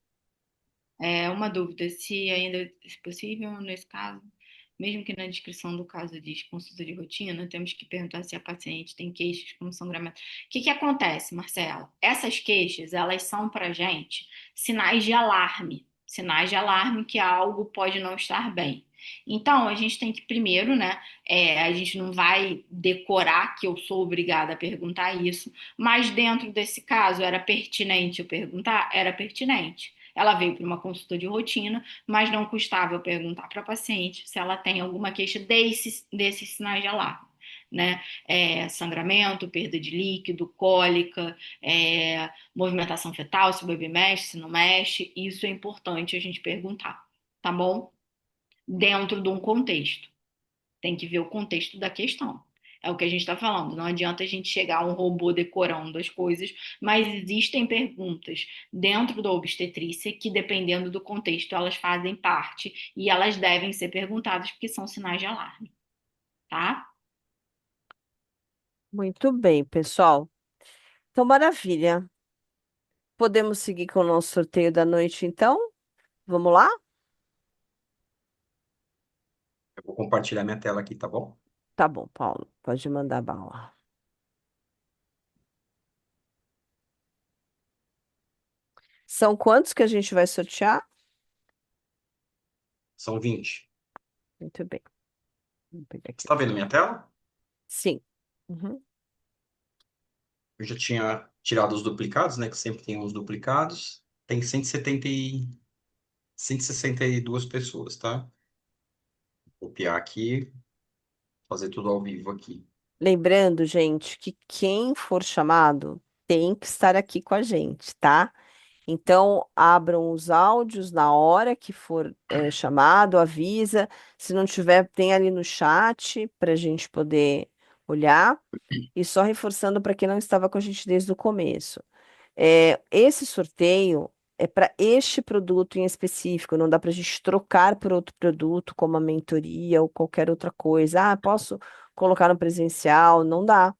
uma dúvida, se ainda é possível, nesse caso, mesmo que na descrição do caso diz consulta de rotina, temos que perguntar se a paciente tem queixas como sangramento. O que que acontece, Marcela? Essas queixas, elas são para gente sinais de alarme que algo pode não estar bem. Então, a gente tem que primeiro, né? A gente não vai decorar que eu sou obrigada a perguntar isso, mas dentro desse caso, era pertinente eu perguntar? Era pertinente. Ela veio para uma consulta de rotina, mas não custava eu perguntar para a paciente se ela tem alguma queixa desses sinais de alarme. Né? Sangramento, perda de líquido, cólica, movimentação fetal, se o bebê mexe, se não mexe, isso é importante a gente perguntar, tá bom? Dentro de um contexto. Tem que ver o contexto da questão. É o que a gente está falando. Não adianta a gente chegar a um robô decorando as coisas, mas existem perguntas dentro da obstetrícia que, dependendo do contexto, elas fazem parte e elas devem ser perguntadas porque são sinais de alarme, tá? Muito bem, pessoal. Então, maravilha. Podemos seguir com o nosso sorteio da noite, então? Vamos lá? Eu vou compartilhar minha tela aqui, tá bom? Tá bom, Paulo. Pode mandar bala. São quantos que a gente vai sortear? São 20. Muito bem. Vou pegar Você aqui. tá vendo minha tela? Sim. Uhum. Eu já tinha tirado os duplicados, né? Que sempre tem uns duplicados. Tem 162 pessoas, tá? Vou copiar aqui, fazer tudo ao vivo aqui. Lembrando, gente, que quem for chamado tem que estar aqui com a gente, tá? Então, abram os áudios na hora que for chamado, avisa. Se não tiver, tem ali no chat para a gente poder olhar. E só reforçando para quem não estava com a gente desde o começo. Esse sorteio é para este produto em específico, não dá para a gente trocar por outro produto, como a mentoria ou qualquer outra coisa. Ah, posso colocar no presencial? Não dá.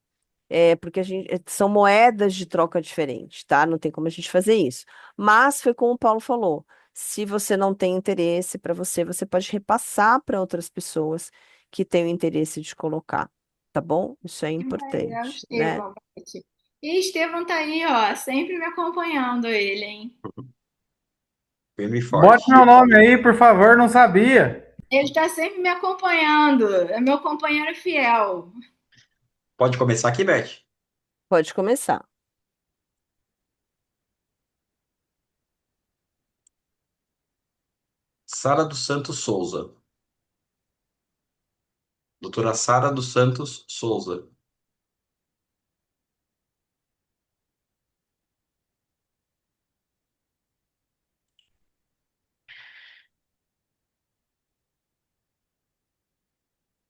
Porque são moedas de troca diferentes, tá? Não tem como a gente fazer isso. Mas foi como o Paulo falou: se você não tem interesse para você, você pode repassar para outras pessoas que têm o interesse de colocar, tá bom? Isso é Aí é o importante, né? Estevão, Beth. E Estevão tá aí, ó, sempre me acompanhando ele, hein? Firme e Bote forte. meu nome aí, por favor, não sabia. Ele tá sempre me acompanhando, é meu companheiro fiel. Pode começar aqui, Beth? Pode começar. Sara dos Santos Souza. Doutora Sara dos Santos Souza.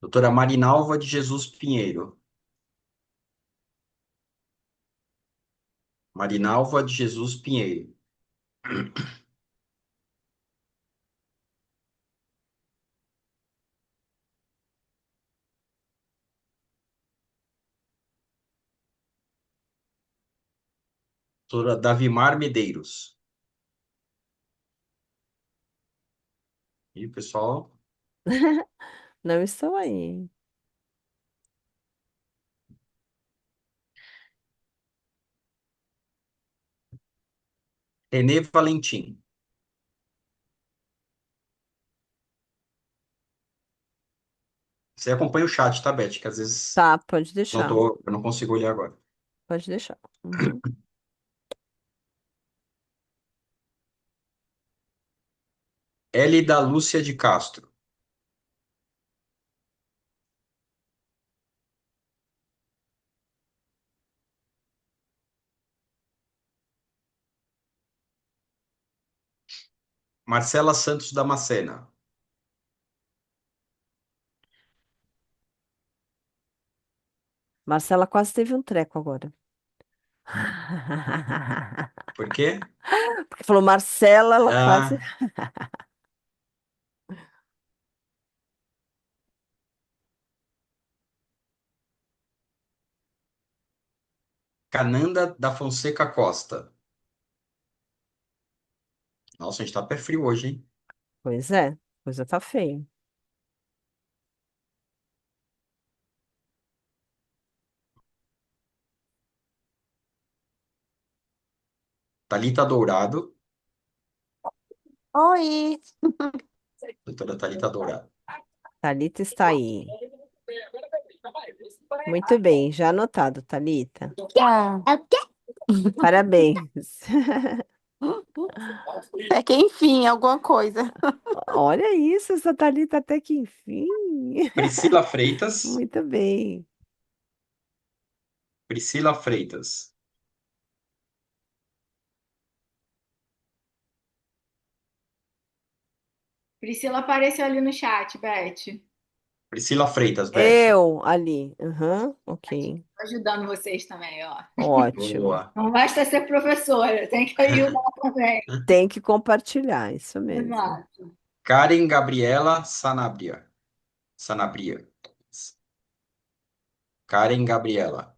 Doutora Marinalva de Jesus Pinheiro. Marinalva de Jesus Pinheiro. Doutora Davimar Medeiros. E pessoal, Não estou aí. Renê Valentim. Você acompanha o chat, tá, Beth? Que às vezes Tá, pode deixar. eu não consigo olhar agora. Pode deixar. Uhum. Hélida Lúcia de Castro. Marcela Santos Damascena. Marcela quase teve um treco agora. Por quê? Porque falou Marcela, ela quase. Ah, Cananda da Fonseca Costa. Nossa, a gente tá pé frio hoje, hein? Pois é, coisa tá feia. Thalita Dourado. Oi. Doutora Thalita Dourado. Thalita está aí. Muito bem, já anotado, Thalita. Tá. Parabéns. É que enfim, alguma coisa. Olha isso, essa Thalita até que enfim. Priscila Freitas. Muito bem. Priscila Freitas. Priscila apareceu ali no chat, Beth. Priscila Freitas, Beth. Eu ali. Uhum, ok. Tô ajudando vocês também, ó. Ótimo. Boa. Não basta ser professora, tem que ajudar também. Tem que compartilhar, isso mesmo. Exato. Karen Gabriela Sanabria. Sanabria. Karen Gabriela.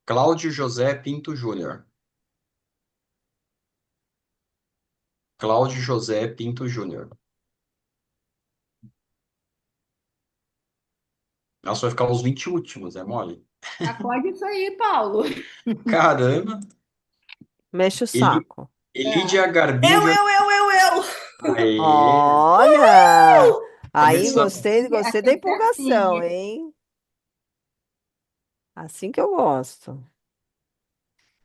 Cláudio José Pinto Júnior. Cláudio José Pinto Júnior. Nossa, vai ficar os 20 últimos, é mole? Sacode isso aí, Paulo. Caramba. Mexe o Eli, saco. Elídia Garbim de... Eu. Aê! Olha! Aí Começou. gostei da Aqui é empolgação, assim. hein? Assim que eu gosto.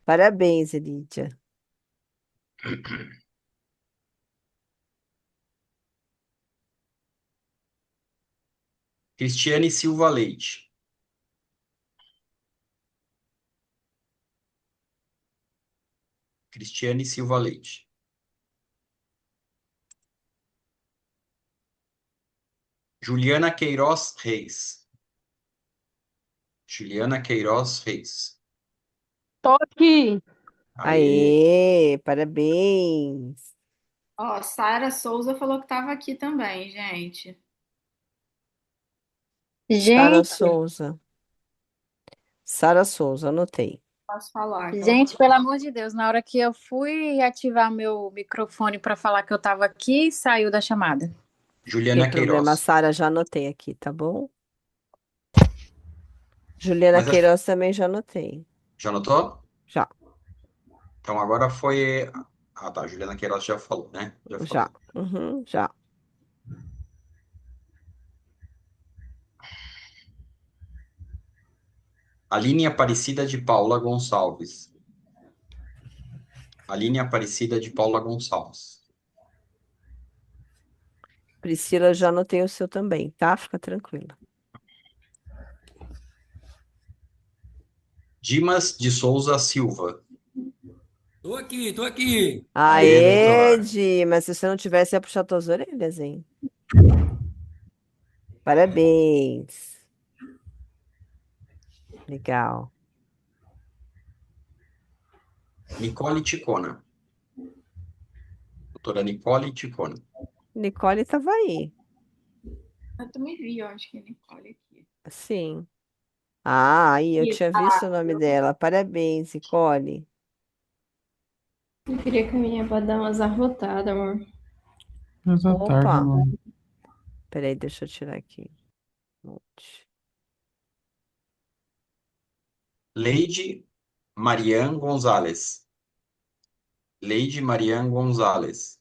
Parabéns, Elidia. Cristiane Silva Leite. Cristiane Silva Leite. Juliana Queiroz Reis. Juliana Queiroz Reis. Tô aqui. Aê! Aê, parabéns. Ó, Sara Souza falou que estava aqui também, gente. Sara Gente, Souza. Sara Souza, anotei. posso falar. Gente, pelo amor de Deus, na hora que eu fui ativar meu microfone para falar que eu estava aqui, saiu da chamada. Tem Juliana problema, Queiroz. Sara, já anotei aqui, tá bom? Juliana Mas Queiroz também já anotei. já notou? Já, Então agora foi. Ah, tá. Juliana Queiroz já falou, né? Já já. falei. Uhum, já. Aline Aparecida de Paula Gonçalves. Aline Aparecida de Paula Gonçalves. Priscila, já anotei o seu também, tá? Fica tranquila. Dimas de Souza Silva. Tô aqui, tô aqui. Aê, Aê, doutor. Di, mas se você não tivesse, ia puxar tuas orelhas, hein? Parabéns. Legal. Nicole Ticona. Doutora Nicole Ticona. Nicole estava aí. Eu também vi, eu acho que é Nicole aqui. Sim. Ah, aí eu Isso, tinha visto o nome dela. Parabéns, Nicole. Eu queria caminhar pra dar umas arrotadas, amor. Mas à tarde, Opa, mano. peraí, deixa eu tirar aqui. Monte. Leide Marian Gonzalez. Leide Marian Gonzalez.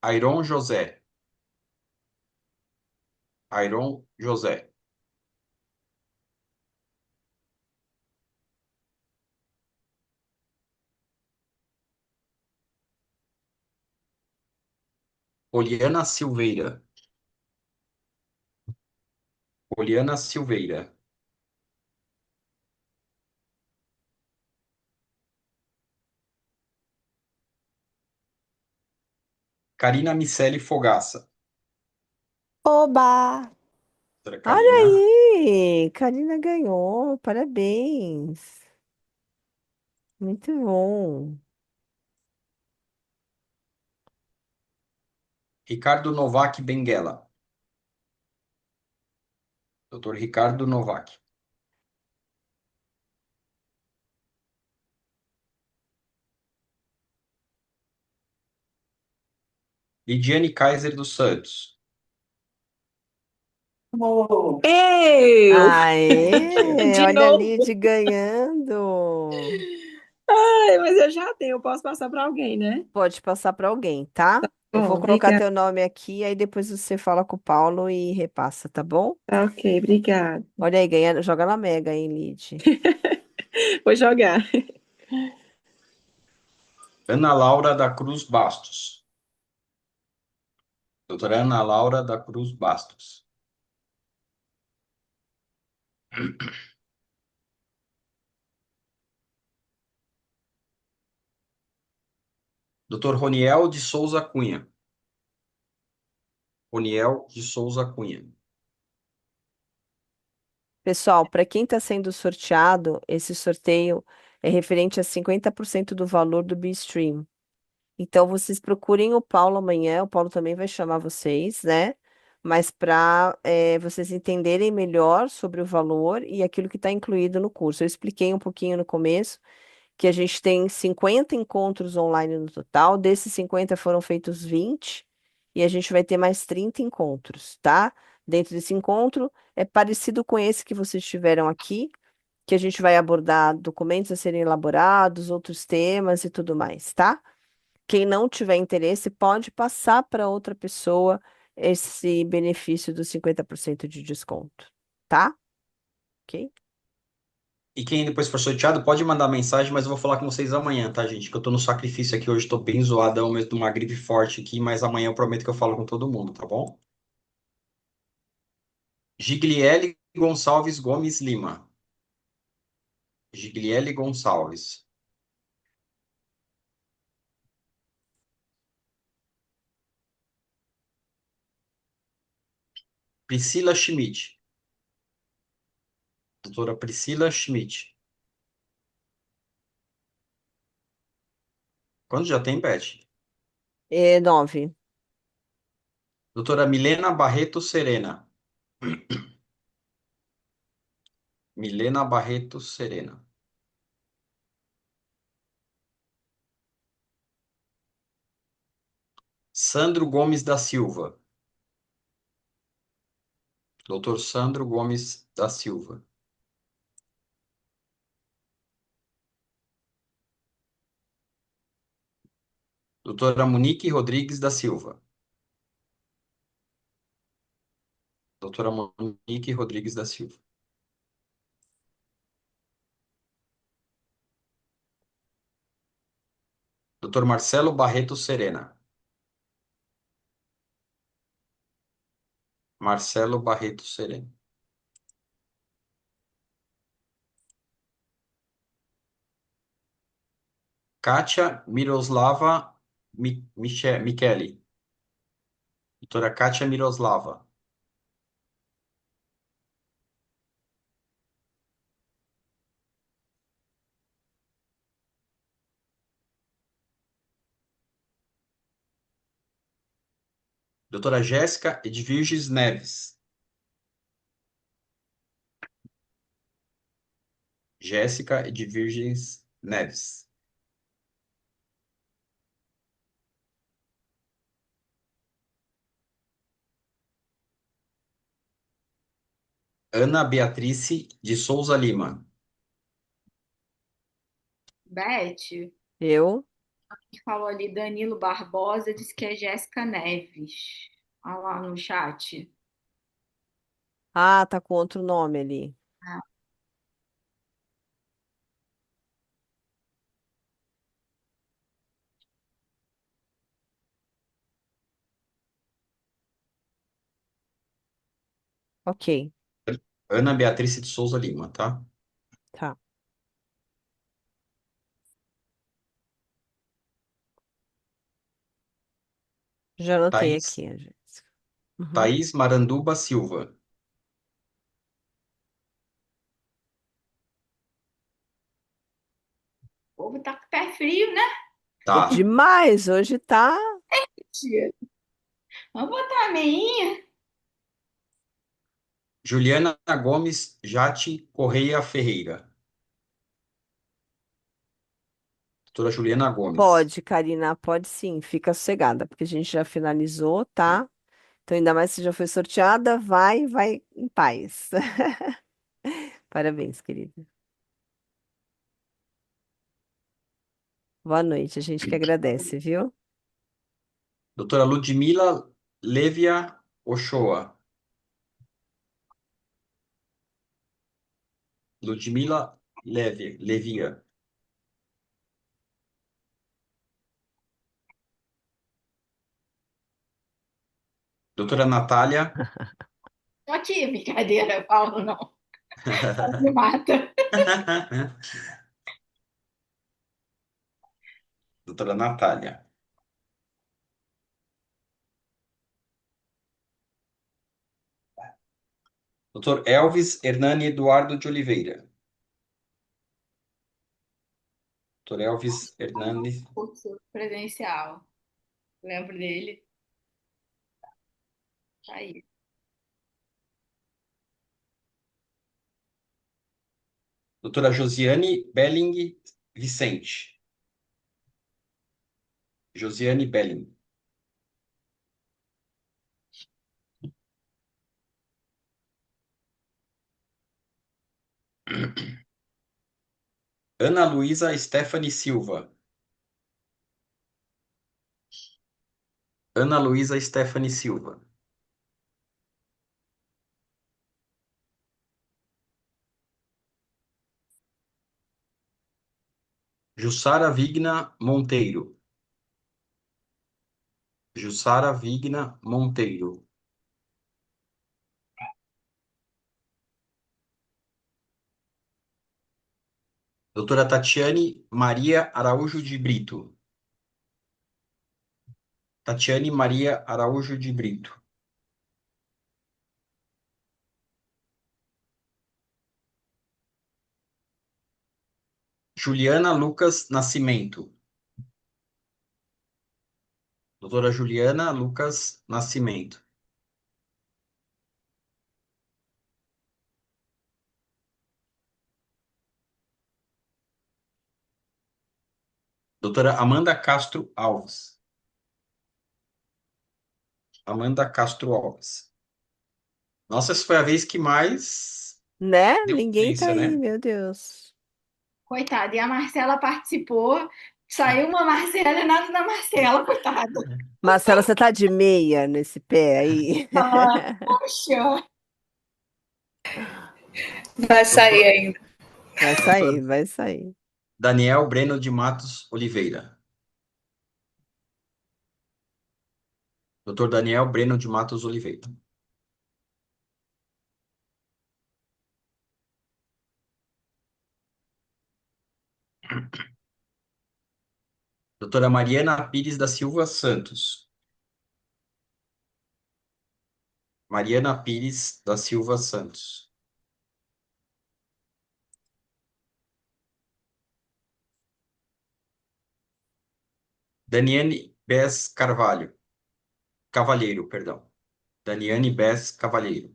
Airon José. Airon José. Poliana Silveira. Poliana Silveira. Karina Miceli Fogaça. Oba! Doutora Olha Karina. aí, Karina ganhou. Parabéns. Muito bom. Ricardo Novak Benguela. Doutor Ricardo Novak. Lidiane Kaiser dos Santos. Eu! Aê, De olha a novo. Lid ganhando. Ai, mas eu já tenho, eu posso passar para alguém, né? Pode passar para alguém, tá? Eu Bom, vou colocar obrigada. teu nome aqui, aí depois você fala com o Paulo e repassa, tá bom? Tá, ok, obrigada. Olha aí, ganha, joga na Mega, hein, Lid? Vou jogar. Ana Laura da Cruz Bastos. Doutora Ana Laura da Cruz Bastos. Doutor Roniel de Souza Cunha. Roniel de Souza Cunha. Pessoal, para quem está sendo sorteado, esse sorteio é referente a 50% do valor do Bstream. Então, vocês procurem o Paulo amanhã, o Paulo também vai chamar vocês, né? Mas para vocês entenderem melhor sobre o valor e aquilo que está incluído no curso. Eu expliquei um pouquinho no começo que a gente tem 50 encontros online no total, desses 50 foram feitos 20 e a gente vai ter mais 30 encontros, tá? Dentro desse encontro é parecido com esse que vocês tiveram aqui, que a gente vai abordar documentos a serem elaborados, outros temas e tudo mais, tá? Quem não tiver interesse pode passar para outra pessoa esse benefício dos 50% de desconto, tá? Ok? E quem depois for sorteado pode mandar mensagem, mas eu vou falar com vocês amanhã, tá, gente? Que eu tô no sacrifício aqui hoje, tô bem zoadão mesmo, de uma gripe forte aqui, mas amanhã eu prometo que eu falo com todo mundo, tá bom? Gigliele Gonçalves Gomes Lima. Gigliele Gonçalves. Priscila Schmidt. Doutora Priscila Schmidt. Quanto já tem, Beth? 9. Doutora Milena Barreto Serena. Milena Barreto Serena. Sandro Gomes da Silva. Doutor Sandro Gomes da Silva. Doutora Monique Rodrigues da Silva. Doutora Monique Rodrigues da Silva. Doutor Marcelo Barreto Serena. Marcelo Barreto Serena. Kátia Miroslava Micheli. Doutora Kátia Miroslava. Doutora Jéssica Edvirges Neves. Jéssica Edvirges Neves. Ana Beatrice de Souza Lima. Beth, Eu? que falou ali, Danilo Barbosa, disse que é Jéssica Neves. Olha lá no chat. Ah, tá com outro nome ali. Ah, Ok, Ana Beatrice de Souza Lima, tá? tá. Já anotei Thaís, aqui, Jéssica. Uhum. Thaís Maranduba Silva. o povo tá com o pé frio, né? Tá. Demais, hoje tá. Tia? Vamos botar a meinha. Juliana Gomes Jati Correia Ferreira. Doutora Juliana Gomes. Pode, Karina, pode sim, fica sossegada, porque a gente já finalizou, tá? Então, ainda mais se já foi sorteada, vai em paz. Parabéns, querida. Boa noite, a gente que agradece, viu? Doutora Ludmila Levia Ochoa. Ludmila Levia. Doutora Natália. Tô aqui, brincadeira, Paulo, não. Ela me mata. Doutora Natália. Doutor Elvis Hernani Eduardo de Oliveira. Doutor Elvis Hernani. Curso presencial. Lembro dele. Tá aí. Doutora Josiane Belling Vicente. Josiane Belling. Ana Luísa Stephanie Silva. Ana Luísa Stephanie Silva. Jussara Vigna Monteiro. Jussara Vigna Monteiro. Doutora Tatiane Maria Araújo de Brito. Tatiane Maria Araújo de Brito. Juliana Lucas Nascimento. Doutora Juliana Lucas Nascimento. Doutora Amanda Castro Alves. Amanda Castro Alves. Nossa, essa foi a vez que mais Né? deu Ninguém tá audiência, aí, né? meu Deus. Coitada. E a Marcela participou. Saiu uma Marcela e nada da Marcela, coitada. Marcela, você tá de meia nesse pé aí? Ah, poxa. Vai sair Doutor ainda. Vai sair, vai sair. Daniel Breno de Matos Oliveira. Doutor Daniel Breno de Matos Oliveira. Doutora Mariana Pires da Silva Santos. Mariana Pires da Silva Santos. Daniane Bess Carvalho. Cavalheiro, perdão. Daniane Bess Cavalheiro.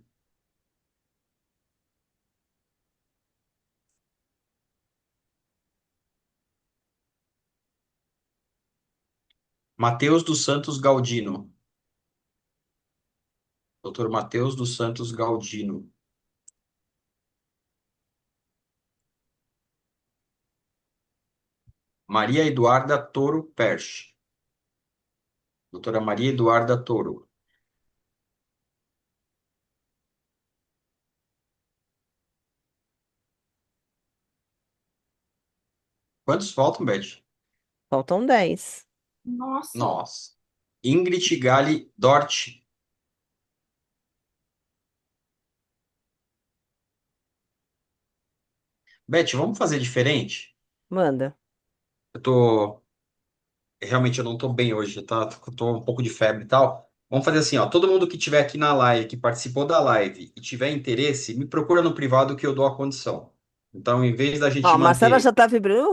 Mateus dos Santos Galdino. Doutor Mateus dos Santos Galdino. Maria Eduarda Toro Perche. Doutora Maria Eduarda Toro. Quantos faltam, Beth? Faltam 10. Nossa. Nossa. Ingrid Gali Dort. Beth, vamos fazer diferente? Manda. Realmente eu não tô bem hoje, tá? Eu tô um pouco de febre e tal. Vamos fazer assim, ó. Todo mundo que tiver aqui na live, que participou da live e tiver interesse, me procura no privado que eu dou a condição. Então, em vez da Ó, gente a Marcela já manter. tá vibrando.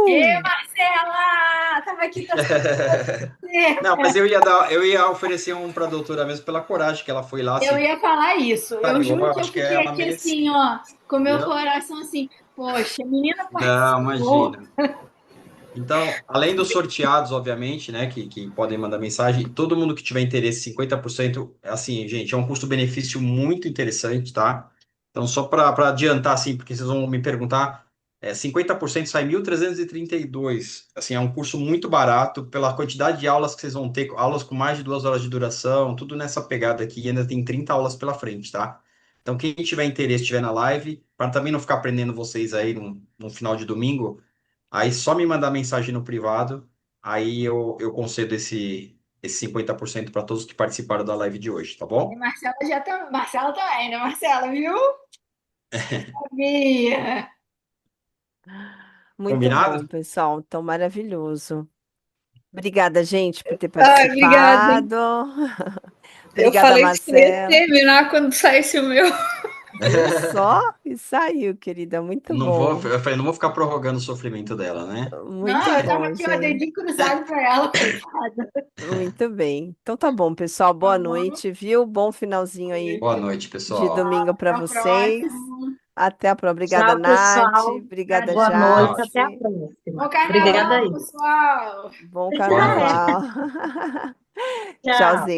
Ê, Marcela! Tava aqui torcendo por você. Não, mas eu ia oferecer um para a doutora mesmo pela coragem que ela foi lá, Eu se ia falar isso. Eu sabe? Eu juro que eu acho que fiquei ela aqui merecia, assim, ó, com meu entendeu? coração assim, poxa, a menina Não, participou. imagina. Então, além dos sorteados, obviamente, né, que podem mandar mensagem, todo mundo que tiver interesse, 50%, assim, gente, é um custo-benefício muito interessante, tá? Então, só para adiantar, assim, porque vocês vão me perguntar, 50% sai 1.332. Assim, é um curso muito barato pela quantidade de aulas que vocês vão ter, aulas com mais de 2 horas de duração, tudo nessa pegada aqui, e ainda tem 30 aulas pela frente, tá? Então, quem tiver interesse, estiver na live, para também não ficar prendendo vocês aí no final de domingo, aí só me mandar mensagem no privado, aí eu concedo esse 50% para todos que participaram da live de hoje, tá E bom? Marcela já tá, Marcela também, né, Marcela, viu? Sabia. Muito bom, Combinado? pessoal. Então, maravilhoso. Obrigada, gente, por ter Ai, obrigada. participado. Eu Obrigada, falei que só ia Marcela. terminar quando saísse o meu. Viu só? E saiu, querida. Muito Não vou, bom. eu falei, não vou ficar prorrogando o sofrimento dela, né? Muito Não, eu tava bom, aqui, ó, gente. dedinho cruzado pra ela, coitada. Muito bem. Então tá bom, pessoal. Boa Uhum. noite, viu? Bom finalzinho aí Boa noite, de pessoal. domingo para Até a vocês. próxima. Até a próxima. Obrigada, Tchau, Nath. pessoal. Obrigada, Boa Tchau. noite. Jade. Até a Bom próxima. Obrigada carnaval, aí. pessoal. Bom Boa noite. carnaval. Tchau. Tchauzinho.